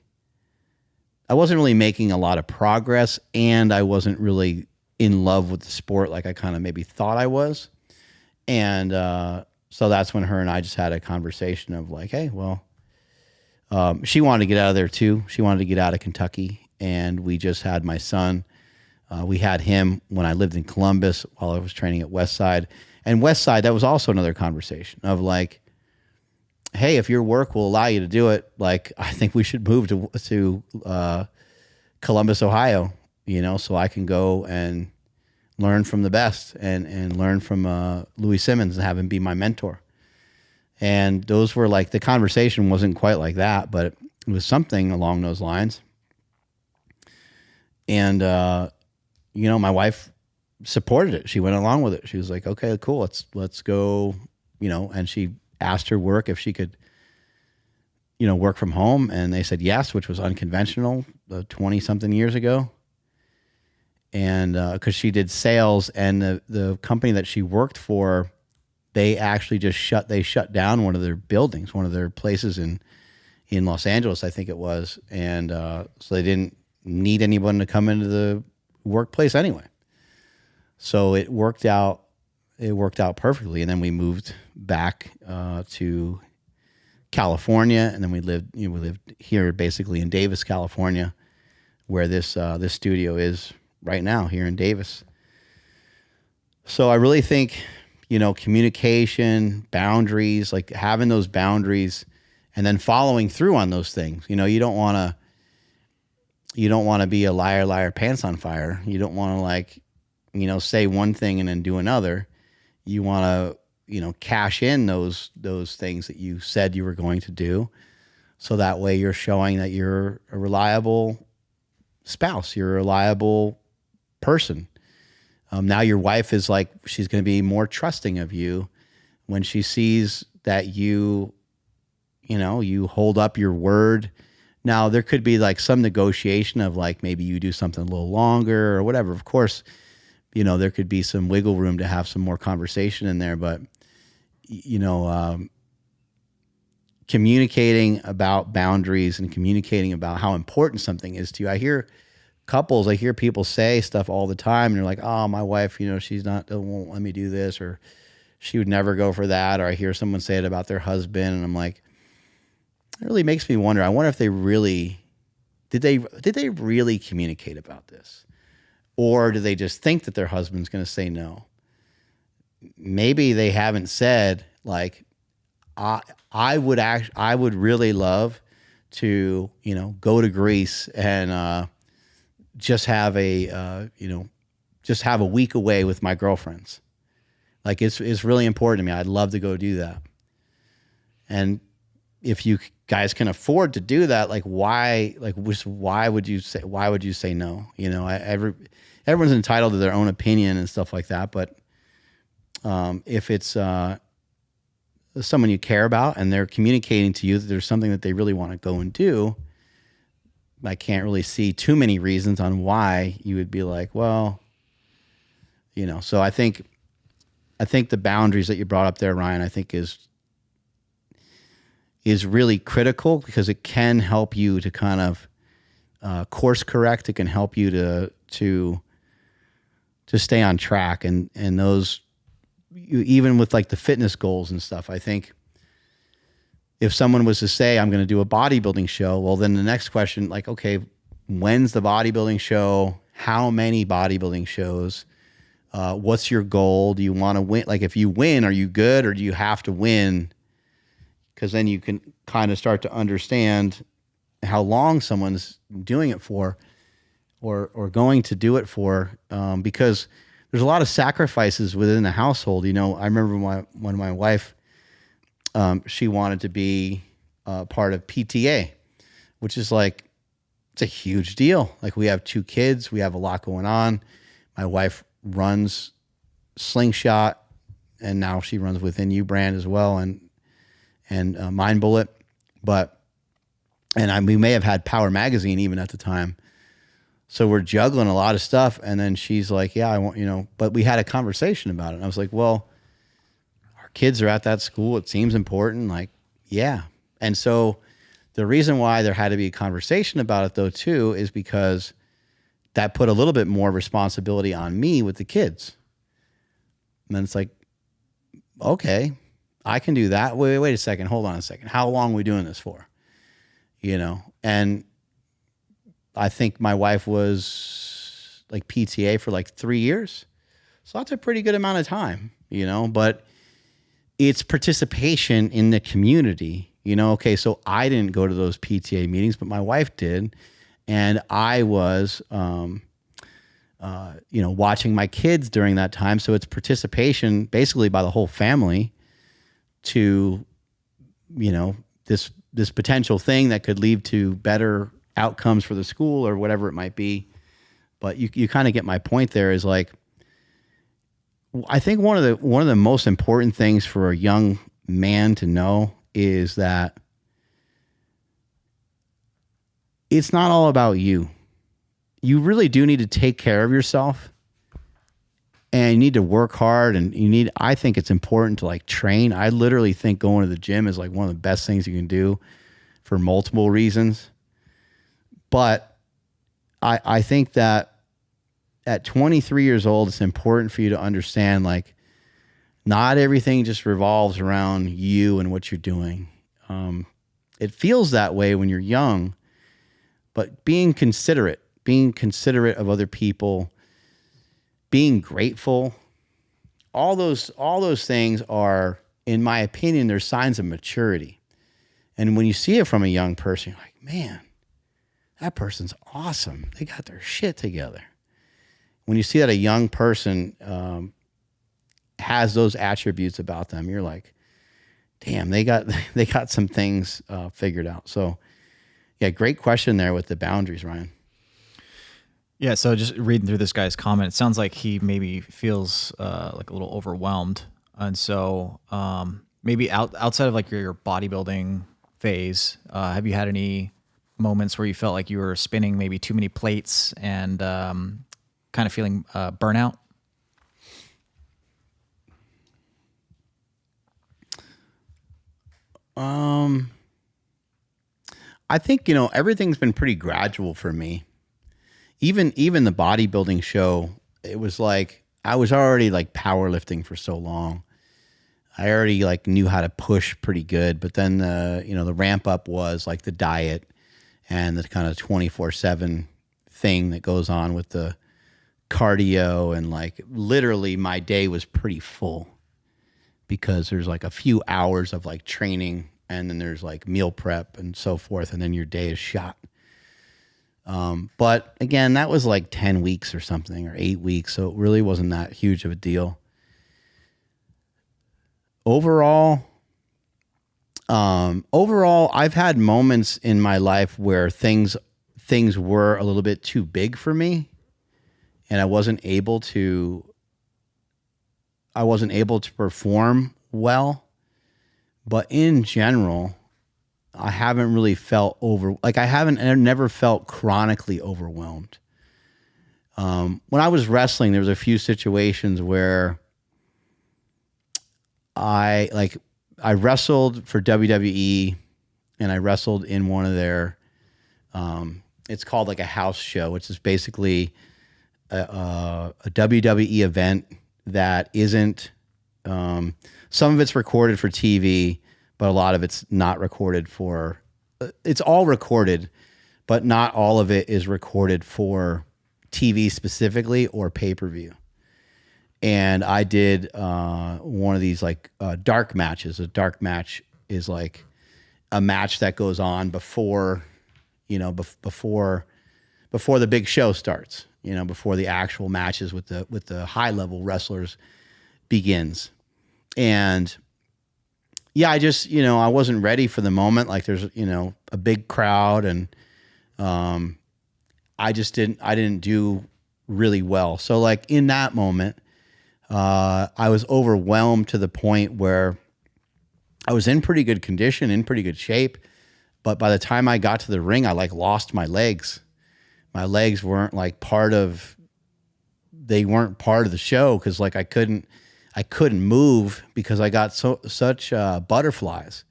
Speaker 1: I wasn't really making a lot of progress, and I wasn't really in love with the sport like I kind of maybe thought I was. And so that's when her and I just had a conversation of like, hey, well, she wanted to get out of there too. She wanted to get out of Kentucky, and we just had my son. We had him when I lived in Columbus while I was training at Westside. And Westside, that was also another conversation of like, hey, if your work will allow you to do it, like I think we should move to Columbus, Ohio, so I can go and learn from the best and learn from Louis Simmons and have him be my mentor. And those were like, the conversation wasn't quite like that, but it was something along those lines. And, my wife supported it. She went along with it. She was like, okay, cool. Let's go, and she asked her work if she could, work from home. And they said yes, which was unconventional 20 something years ago. And because she did sales, and the company that she worked for, they actually just shut down one of their buildings, one of their places in Los Angeles, I think it was. And so they didn't need anyone to come into the workplace anyway. So it worked out perfectly. And then we moved back to California, and then we lived here basically in Davis, California, where this studio is right now, here in Davis. So I really think, communication, boundaries, like having those boundaries and then following through on those things. You don't want to be a liar, pants on fire. You don't want to say one thing and then do another. You want to, cash in those things that you said you were going to do. So that way you're showing that you're a reliable spouse, you're a reliable person. Now your wife is like, she's going to be more trusting of you when she sees that you hold up your word. Now there could be like some negotiation of like, maybe you do something a little longer or whatever. Of course, there could be some wiggle room to have some more conversation in there, but communicating about boundaries and communicating about how important something is to you. I hear people say stuff all the time, and they're like, oh, my wife, she's won't let me do this, or she would never go for that. Or I hear someone say it about their husband, and I'm like, it really makes me wonder. I wonder if they really, did they really communicate about this? Or do they just think that their husband's going to say no? Maybe they haven't said like, I would really love to, go to Greece and, just have a week away with my girlfriends. Like it's really important to me. I'd love to go do that. And if you guys can afford to do that, like why would you say no? Everyone's entitled to their own opinion and stuff like that. But if it's someone you care about and they're communicating to you that there's something that they really want to go and do, I can't really see too many reasons on why you would be like, well, so I think the boundaries that you brought up there, Ryan, I think is really critical, because it can help you to kind of course correct. It can help you to stay on track, and those, even with like the fitness goals and stuff. I think if someone was to say, I'm going to do a bodybuilding show, well, then the next question, like, okay, when's the bodybuilding show? How many bodybuilding shows? What's your goal? Do you want to win? Like, if you win, are you good, or do you have to win? Because then you can kind of start to understand how long someone's doing it for, or going to do it for, because there's a lot of sacrifices within the household. I remember when my wife, she wanted to be part of PTA, which is like, it's a huge deal. Like, we have 2 kids, we have a lot going on. My wife runs Slingshot, and now she runs within You brand as well, and Mind Bullet. We may have had Power Magazine even at the time. So we're juggling a lot of stuff. And then she's like, yeah, I want, but we had a conversation about it. And I was like, well, our kids are at that school. It seems important. Like, yeah. And so The reason why there had to be a conversation about it though too is because that put a little bit more responsibility on me with the kids. And then it's like, okay, I can do that. Wait a second. Hold on a second. How long are we doing this for? And I think my wife was like PTA for like 3 years. So that's a pretty good amount of time, but it's participation in the community, Okay, so I didn't go to those PTA meetings, but my wife did. And I was, watching my kids during that time. So it's participation basically by the whole family to, this potential thing that could lead to better outcomes for the school or whatever it might be. But you kind of get my point there is like, I think one of the most important things for a young man to know is that it's not all about you. You really do need to take care of yourself, and you need to work hard, and I think it's important to like train. I literally think going to the gym is like one of the best things you can do for multiple reasons. But I think that at 23 years old, it's important for you to understand, like, not everything just revolves around you and what you're doing. It feels that way when you're young, but being considerate of other people, being grateful, all those things are, in my opinion, they're signs of maturity. And when you see it from a young person, you're like, man, that person's awesome. They got their shit together. When you see that a young person has those attributes about them, you're like, damn, they got some things figured out. So, yeah, great question there with the boundaries, Ryan.
Speaker 2: Yeah, so just reading through this guy's comment, it sounds like he maybe feels like a little overwhelmed, and so maybe outside of like your bodybuilding phase, have you had any moments where you felt like you were spinning maybe too many plates and kind of feeling burnout?
Speaker 1: I think, everything's been pretty gradual for me. Even the bodybuilding show, it was like, I was already like powerlifting for so long. I already like knew how to push pretty good, but then the ramp up was like the diet and the kind of 24/7 thing that goes on with the cardio, and like literally my day was pretty full because there's like a few hours of like training, and then there's like meal prep and so forth, and then your day is shot. But again, that was like 10 weeks or something, or 8 weeks, so it really wasn't that huge of a deal. Overall, I've had moments in my life where things were a little bit too big for me, and I wasn't able to perform well. But in general, I haven't really felt I never felt chronically overwhelmed. When I was wrestling, there was a few situations where I wrestled for WWE, and I wrestled in one of their, it's called like a house show, which is basically a WWE event that isn't, some of it's recorded for TV, but a lot of it's not recorded for, it's all recorded, but not all of it is recorded for TV specifically or pay-per-view. And I did one of these like dark matches. A dark match is like a match that goes on before, before the big show starts, before the actual matches with the high level wrestlers begins. And yeah, I just, I wasn't ready for the moment. Like there's, a big crowd, and I didn't do really well. So like in that moment, I was overwhelmed to the point where I was in pretty good condition, in pretty good shape. But by the time I got to the ring, I like lost my legs. My legs weren't part of the show, because like I couldn't move because I got such butterflies.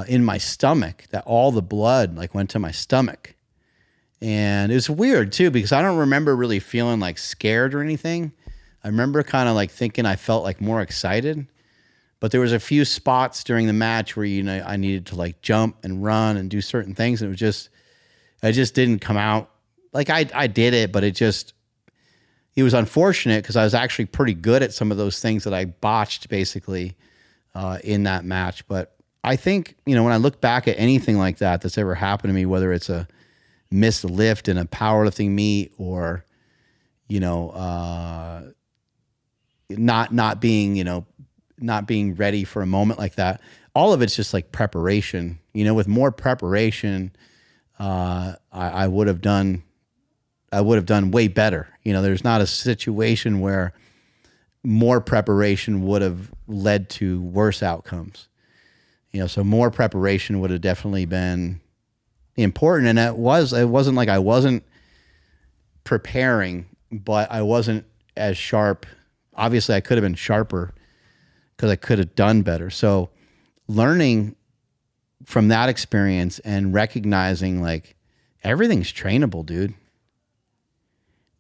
Speaker 1: in my stomach, that all the blood like went to my stomach. And it was weird too, because I don't remember really feeling like scared or anything. I remember kind of like thinking I felt like more excited, but there was a few spots during the match where, you know, I needed to like jump and run and do certain things. And it just didn't come out. Like I did it, but it was unfortunate because I was actually pretty good at some of those things that I botched basically in that match. But I think, you know, when I look back at anything like that that's ever happened to me, whether it's a missed lift in a powerlifting meet or, you know, not being ready for a moment like that, all of it's just like preparation. You know, with more preparation, I would have done way better. You know, there's not a situation where more preparation would have led to worse outcomes. You know, so more preparation would have definitely been important. And it wasn't like I wasn't preparing, but I wasn't as sharp. Obviously I could have been sharper because I could have done better. So learning from that experience and recognizing like everything's trainable, dude.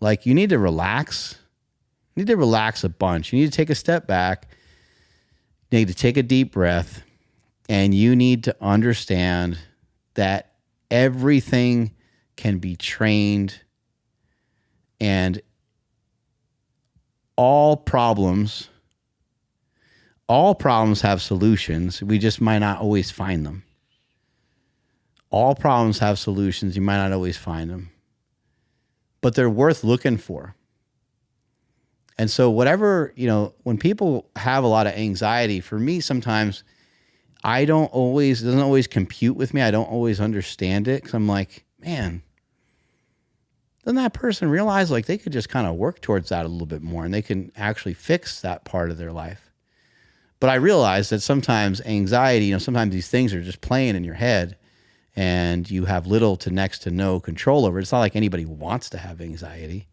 Speaker 1: Like you need to relax. You need to relax a bunch. You need to take a step back. You need to take a deep breath, and you need to understand that everything can be trained, and all problems have solutions. We just might not always find them. All problems have solutions. You might not always find them, but they're worth looking for. And so whatever, you know, when people have a lot of anxiety, for me, sometimes it doesn't always compute with me. I don't always understand it because I'm like, man, doesn't that person realize like they could just kind of work towards that a little bit more and they can actually fix that part of their life? But I realize that sometimes anxiety, you know, sometimes these things are just playing in your head and you have little to next to no control over it. It's not like anybody wants to have anxiety.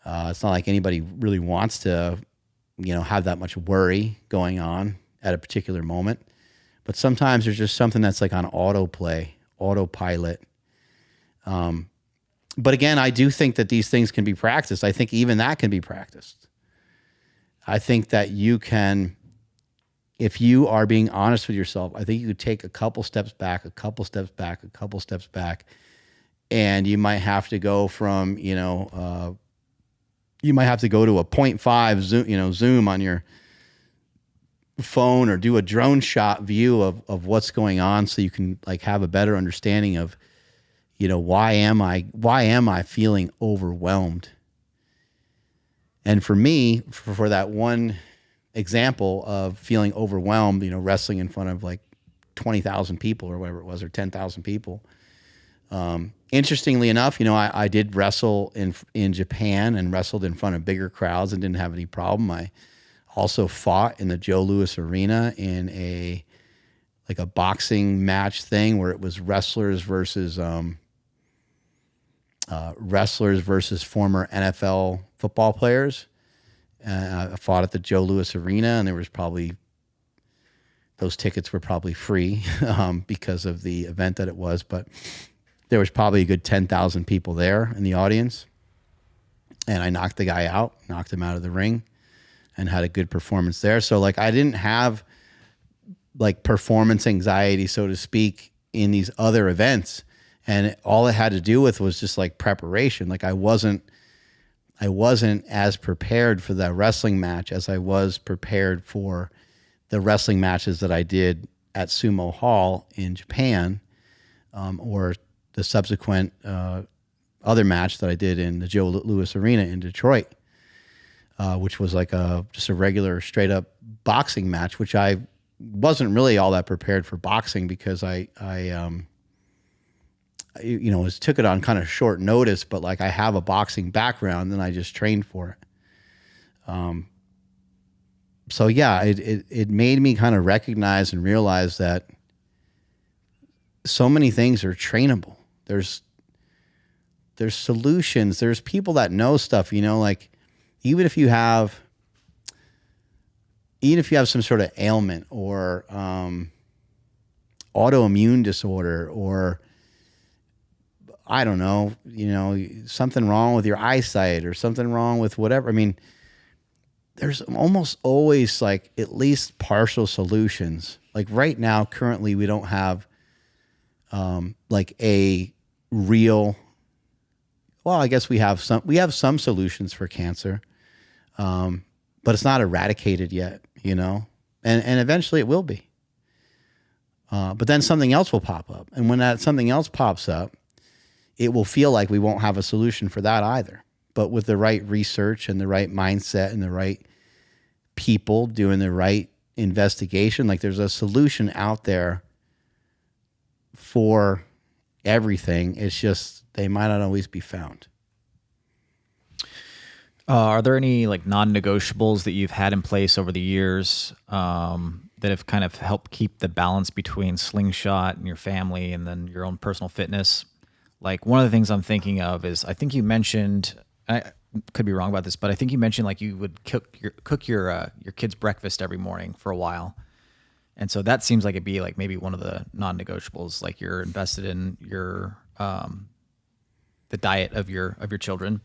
Speaker 1: It's not like anybody really wants to, you know, have that much worry going on at a particular moment. But sometimes there's just something that's like on autopilot. But again, I do think that these things can be practiced. I think even that can be practiced. I think that you can, if you are being honest with yourself, I think you could take a couple steps back, and you might have to go from, you know, you might have to go to a 0.5 zoom on your phone or do a drone shot view of what's going on so you can like have a better understanding of, you know, why am I feeling overwhelmed? And for me, for that one example of feeling overwhelmed, you know, wrestling in front of like 20,000 people or whatever it was, or 10,000 people. Interestingly enough, you know, I did wrestle in Japan and wrestled in front of bigger crowds and didn't have any problem. I also fought in the Joe Louis Arena in a boxing match thing where it was wrestlers versus former NFL football players. I fought at the Joe Louis Arena, and those tickets were probably free because of the event that it was, but there was probably a good 10,000 people there in the audience. And I knocked the guy out, knocked him out of the ring, and had a good performance there. So like I didn't have like performance anxiety, so to speak, in these other events. And all it had to do with was just like preparation. Like I wasn't as prepared for that wrestling match as I was prepared for the wrestling matches that I did at Sumo Hall in Japan, or the subsequent other match that I did in the Joe Louis Arena in Detroit, which was like just a regular straight up boxing match, which I wasn't really all that prepared for boxing because I you know, took it on kind of short notice, but like I have a boxing background and I just trained for it. So yeah, it made me kind of recognize and realize that so many things are trainable. There's solutions. There's people that know stuff, you know, like even if you have some sort of ailment or, autoimmune disorder, or I don't know, something wrong with your eyesight or something wrong with whatever. I mean, there's almost always like at least partial solutions. Like right now, currently, we don't have like a real, well, I guess we have some solutions for cancer, but it's not eradicated yet, and eventually it will be. But then something else will pop up. And when that something else pops up, it will feel like we won't have a solution for that either. But with the right research and the right mindset and the right people doing the right investigation, like there's a solution out there for everything. It's just they might not always be found.
Speaker 2: Are there any like non-negotiables that you've had in place over the years that have kind of helped keep the balance between Slingshot and your family and then your own personal fitness? Like one of the things I'm thinking of is I think you mentioned, I could be wrong about this, but I think you mentioned like you would cook your kids' breakfast every morning for a while. And so that seems like it'd be like maybe one of the non-negotiables, like you're invested in your the diet of your children.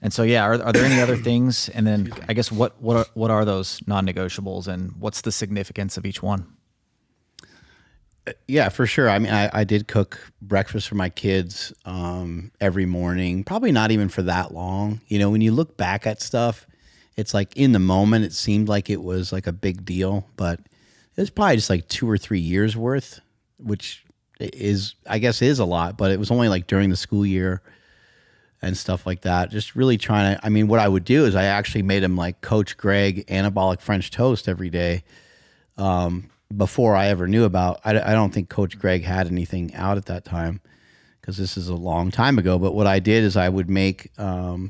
Speaker 2: And so, yeah, are there any other things? And then I guess what are those non-negotiables and what's the significance of each one?
Speaker 1: Yeah, for sure. I mean, I did cook breakfast for my kids every morning, probably not even for that long. When you look back at stuff, it's like in the moment, it seemed like it was like a big deal, but it was probably just like 2 or 3 years worth, which I guess is a lot, but it was only like during the school year and stuff like that. Just really trying to, I mean, what I would do is I actually made them like Coach Greg anabolic French toast every day. Before I ever knew about, I don't think Coach Greg had anything out at that time because this is a long time ago. But what I did is I would make them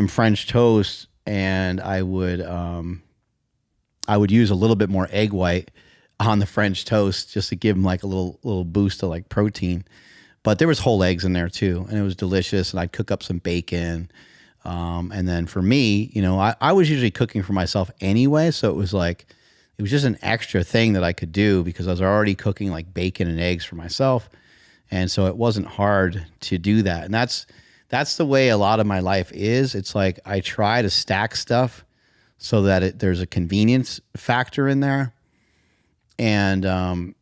Speaker 1: French toast, and I would use a little bit more egg white on the French toast just to give them like a little boost of like protein. But there was whole eggs in there too, and it was delicious. And I'd cook up some bacon. And then for me, I was usually cooking for myself anyway, so it was just an extra thing that I could do because I was already cooking like bacon and eggs for myself. And so it wasn't hard to do that. And that's the way a lot of my life is. It's like I try to stack stuff so that there's a convenience factor in there. And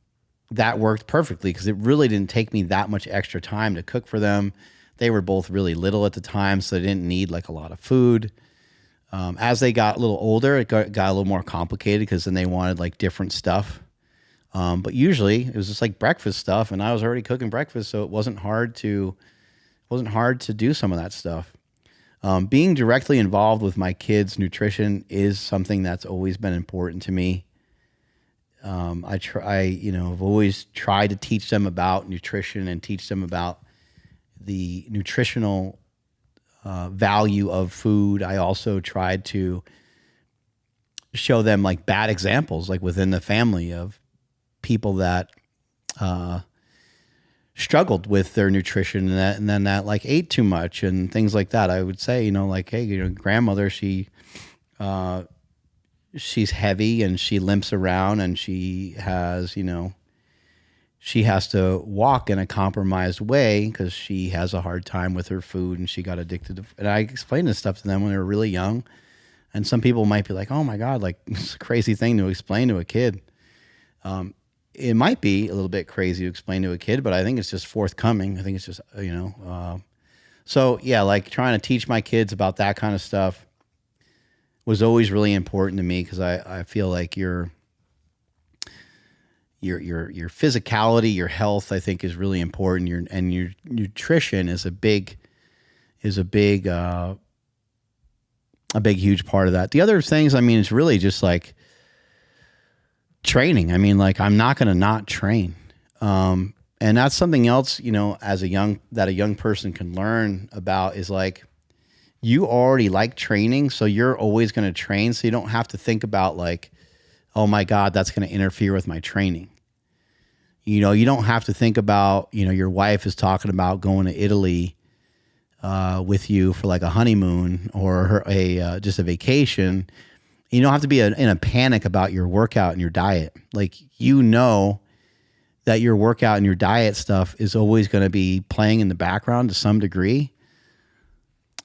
Speaker 1: that worked perfectly because it really didn't take me that much extra time to cook for them. They were both really little at the time, so they didn't need like a lot of food. As they got a little older, it got a little more complicated because then they wanted like different stuff. But usually it was just like breakfast stuff, and I was already cooking breakfast, so it wasn't hard to do some of that stuff. Being directly involved with my kids' nutrition is something that's always been important to me. I've always tried to teach them about nutrition and teach them about the nutritional value of food. I also tried to show them like bad examples, like within the family of people that struggled with their nutrition and then that like ate too much and things like that. I would say, like, hey, grandmother, she's heavy and she limps around and she has, she has to walk in a compromised way because she has a hard time with her food and she got addicted to. And I explained this stuff to them when they were really young. And some people might be like, oh my God, like it's a crazy thing to explain to a kid. It might be a little bit crazy to explain to a kid, but I think it's just forthcoming. I think it's just, so yeah, like trying to teach my kids about that kind of stuff was always really important to me because I feel like your physicality, your health, I think is really important. Your nutrition is a big huge part of that. The other things, I mean, it's really just like training. I mean, like I'm not going to not train. And that's something else, as a young person can learn about is like, you already like training, so you're always going to train. So you don't have to think about like, oh my God, that's going to interfere with my training. You don't have to think about, your wife is talking about going to Italy with you for like a honeymoon or just a vacation. You don't have to be in a panic about your workout and your diet. Like, you know that your workout and your diet stuff is always going to be playing in the background to some degree.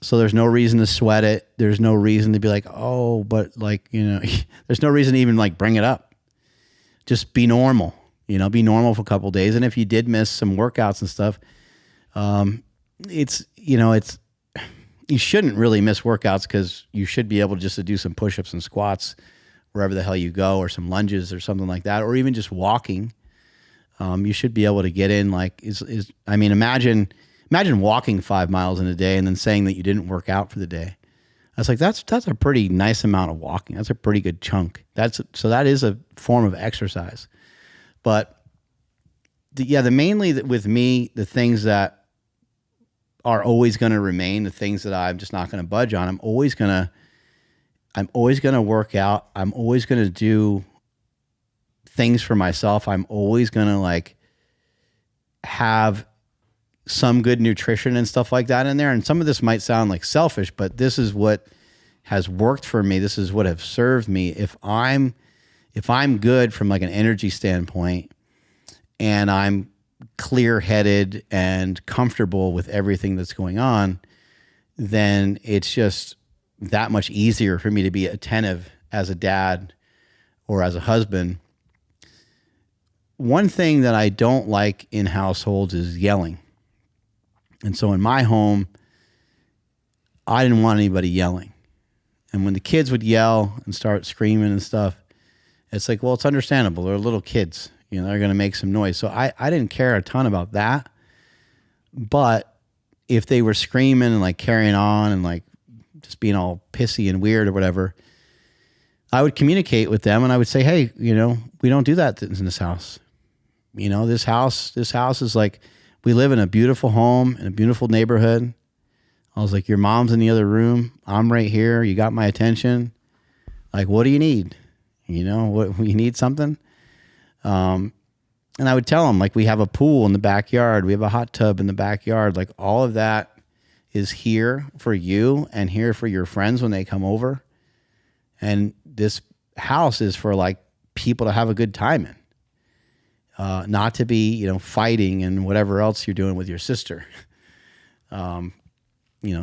Speaker 1: So there's no reason to sweat it. There's no reason to be like, oh, but like, there's no reason to even like bring it up. Just be normal, be normal for a couple of days. And if you did miss some workouts and stuff, you shouldn't really miss workouts, because you should be able just to do some push-ups and squats wherever the hell you go, or some lunges or something like that, or even just walking. You should be able to get in imagine walking 5 miles in a day and then saying that you didn't work out for the day. I was like, that's a pretty nice amount of walking. That's a pretty good chunk. So that is a form of exercise. But mainly with me, the things that are always going to remain, the things that I'm just not going to budge on, I'm always going to work out. I'm always going to do things for myself. I'm always going to like have some good nutrition and stuff like that in there. And some of this might sound like selfish, but this is what has worked for me. This is what has served me. If I'm good from like an energy standpoint, and I'm clear-headed and comfortable with everything that's going on, then it's just that much easier for me to be attentive as a dad or as a husband. One thing that I don't like in households is yelling. And so in my home, I didn't want anybody yelling. And when the kids would yell and start screaming and stuff, it's like, well, it's understandable. They're little kids. They're going to make some noise. So I didn't care a ton about that. But if they were screaming and like carrying on and like just being all pissy and weird or whatever, I would communicate with them and I would say, hey, we don't do that in this house. This house is like, we live in a beautiful home in a beautiful neighborhood. I was like, your mom's in the other room. I'm right here. You got my attention. Like, what do you need? What you need something? And I would tell them, like, we have a pool in the backyard. We have a hot tub in the backyard. Like, all of that is here for you and here for your friends when they come over. And this house is for like people to have a good time in. Not to be, fighting and whatever else you're doing with your sister.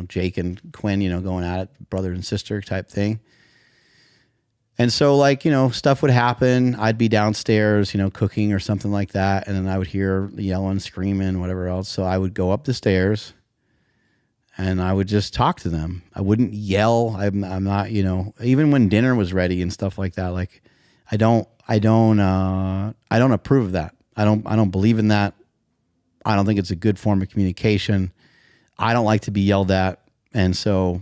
Speaker 1: Jake and Quinn, going at it, brother and sister type thing. And so like, stuff would happen. I'd be downstairs, cooking or something like that. And then I would hear yelling, screaming, whatever else. So I would go up the stairs and I would just talk to them. I wouldn't yell. I'm not, even when dinner was ready and stuff like that. Like I don't approve of that. I don't believe in that. I don't think it's a good form of communication. I don't like to be yelled at. And so,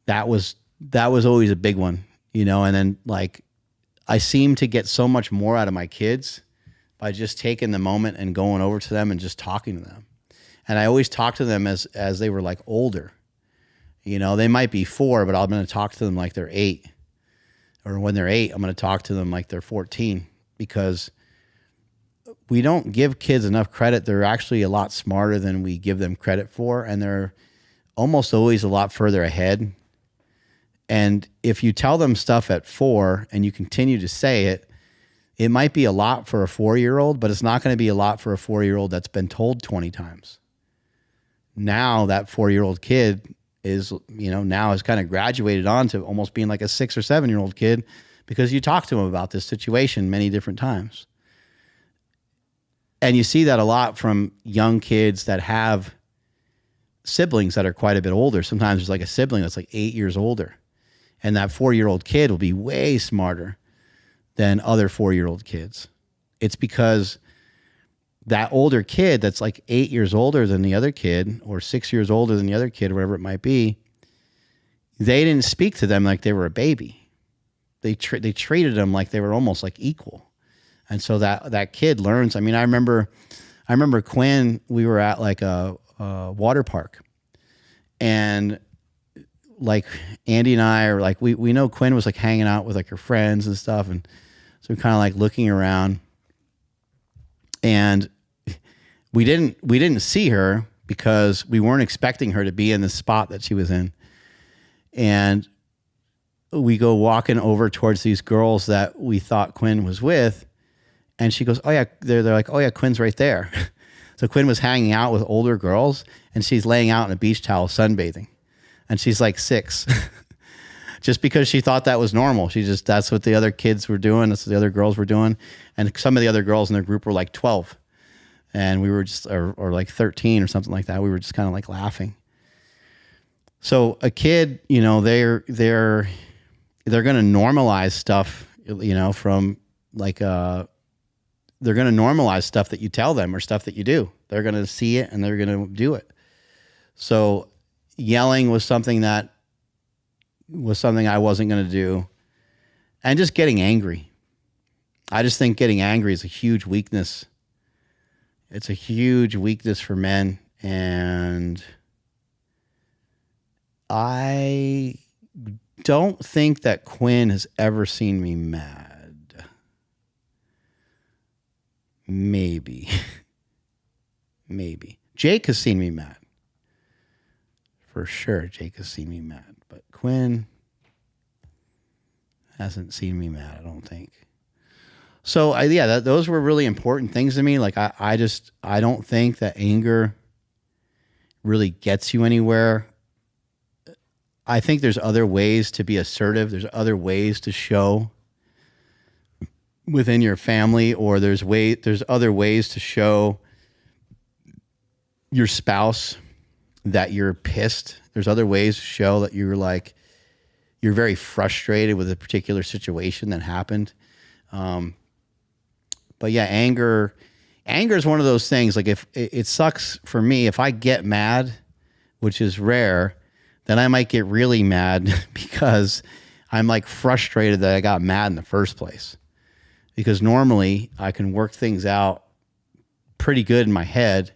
Speaker 1: that was always a big one, and then like, I seem to get so much more out of my kids by just taking the moment and going over to them and just talking to them. And I always talk to them as they were like older, they might be 4, but I'm going to talk to them like they're 8. Or when they're 8, I'm going to talk to them like they're 14, because we don't give kids enough credit. They're actually a lot smarter than we give them credit for, and they're almost always a lot further ahead. And if you tell them stuff at 4 and you continue to say it, it might be a lot for a 4-year-old, but it's not going to be a lot for a 4-year-old that's been told 20 times. Now that 4-year-old kid is, now has kind of graduated on to almost being like a 6 or 7-year-old kid, because you talk to him about this situation many different times. And you see that a lot from young kids that have siblings that are quite a bit older. Sometimes there's like a sibling that's like 8 years older. And that 4-year-old kid will be way smarter than other 4-year-old kids. It's because that older kid that's like 8 years older than the other kid, or 6 years older than the other kid, or whatever it might be, they didn't speak to them like they were a baby. They treated them like they were almost like equal. And so that kid learns. I mean, I remember Quinn, we were at like a water park, and like Andy and I are like, we know Quinn was like hanging out with like her friends and stuff. And so we're kind of like looking around, and we didn't see her because we weren't expecting her to be in the spot that she was in. And we go walking over towards these girls that we thought Quinn was with. And she goes, oh yeah, they're like, oh yeah, Quinn's right there. So Quinn was hanging out with older girls, and she's laying out in a beach towel sunbathing. And she's like 6. Just because she thought that was normal. That's what the other kids were doing. That's what the other girls were doing. And some of the other girls in their group were like 12. And we were just, or like 13 or something like that. We were just kind of like laughing. So a kid, you know, they're going to normalize stuff, you know, from like, they're going to normalize stuff that you tell them or stuff that you do. They're going to see it and they're going to do it. So yelling was something I wasn't going to do. And just getting angry. I just think getting angry is a huge weakness. It's a huge weakness for men. And I don't think that Quinn has ever seen me mad. Maybe. Maybe. Jake has seen me mad. For sure, Jake has seen me mad. But Quinn hasn't seen me mad, I don't think. So, those were really important things to me. Like, I don't think that anger really gets you anywhere. I think there's other ways to be assertive. There's other ways to show within your family, or there's other ways to show your spouse that you're pissed. There's other ways to show that you're very frustrated with a particular situation that happened. But yeah, anger is one of those things. Like, if it sucks for me, if I get mad, which is rare, then I might get really mad because I'm like frustrated that I got mad in the first place. Because normally I can work things out pretty good in my head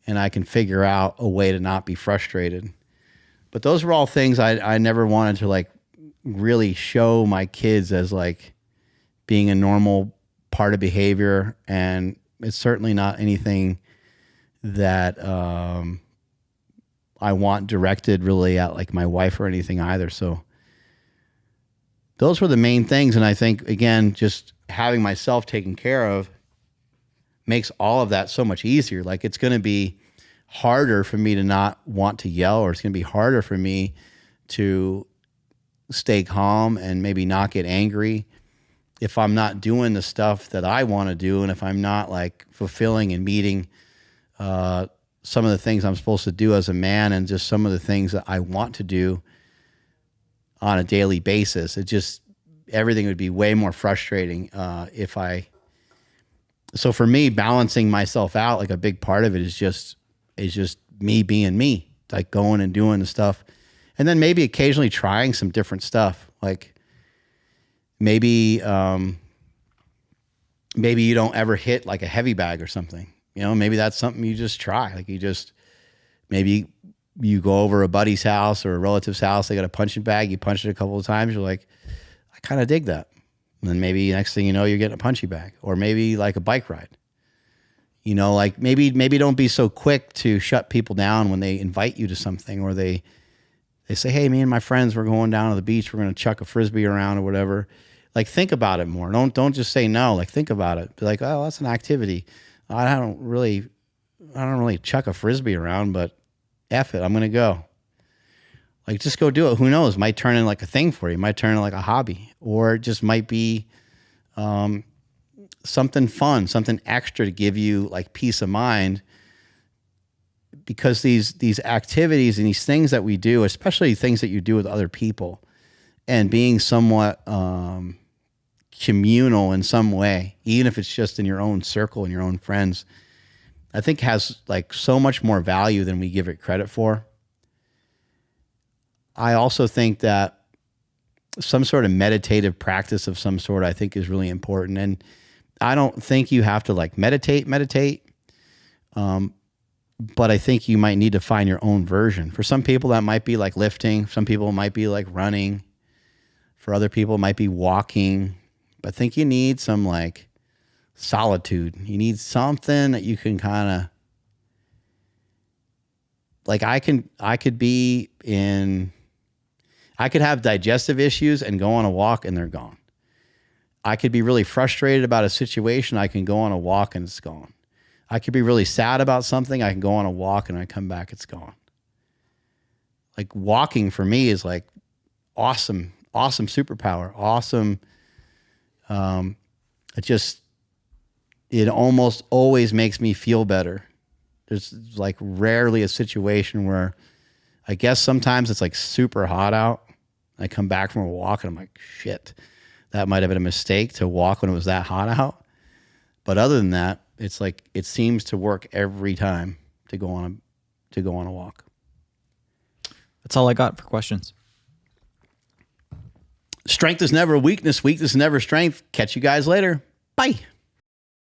Speaker 1: and I can figure out a way to not be frustrated. But those were all things I never wanted to like really show my kids as like being a normal part of behavior. And it's certainly not anything that I want directed really at like my wife or anything either. So those were the main things. And I think, again, just having myself taken care of makes all of that so much easier. Like, it's going to be harder for me to not want to yell, or it's going to be harder for me to stay calm and maybe not get angry if I'm not doing the stuff that I want to do, and if I'm not like fulfilling and meeting some of the things I'm supposed to do as a man, and just some of the things that I want to do on a daily basis. Everything would be way more frustrating so for me, balancing myself out, like a big part of it is just me being me, like going and doing the stuff. And then maybe occasionally trying some different stuff. Like maybe you don't ever hit like a heavy bag or something, you know, maybe that's something you just try. Like maybe you go over a buddy's house or a relative's house, they got a punching bag, you punch it a couple of times, you're like, I kind of dig that. And then maybe next thing you know, you're getting a punching bag. Or maybe like a bike ride. You know, like maybe don't be so quick to shut people down when they invite you to something, or they say, hey, me and my friends, we're going down to the beach, we're going to chuck a Frisbee around or whatever. Like, think about it more. Don't just say no. Like, think about it. Be like, oh, that's an activity. I don't really chuck a Frisbee around, but F it, I'm going to go. Like, just go do it. Who knows? It might turn in like a thing for you. It might turn in like a hobby, or it just might be something fun, something extra to give you like peace of mind. Because these activities and these things that we do, especially things that you do with other people, and being somewhat communal in some way, even if it's just in your own circle and your own friends, I think has like so much more value than we give it credit for. I also think that some sort of meditative practice of some sort, I think, is really important. And I don't think you have to like meditate. But I think you might need to find your own version. For some people, that might be like lifting. Some people, it might be like running. For other people, it might be walking. But I think you need some like solitude. You need something that you can kind of, like, I could be in, I could have digestive issues and go on a walk and they're gone. I could be really frustrated about a situation. I can go on a walk and it's gone. I could be really sad about something. I can go on a walk and I come back, it's gone. Like walking for me is like awesome superpower. Awesome. It almost always makes me feel better. There's like rarely a situation where I guess sometimes it's like super hot out. I come back from a walk and I'm like, shit, that might have been a mistake to walk when it was that hot out. But other than that, it's like, it seems to work every time to go on a walk.
Speaker 2: That's all I got for questions.
Speaker 1: Strength is never weakness. Weakness is never strength. Catch you guys later. Bye.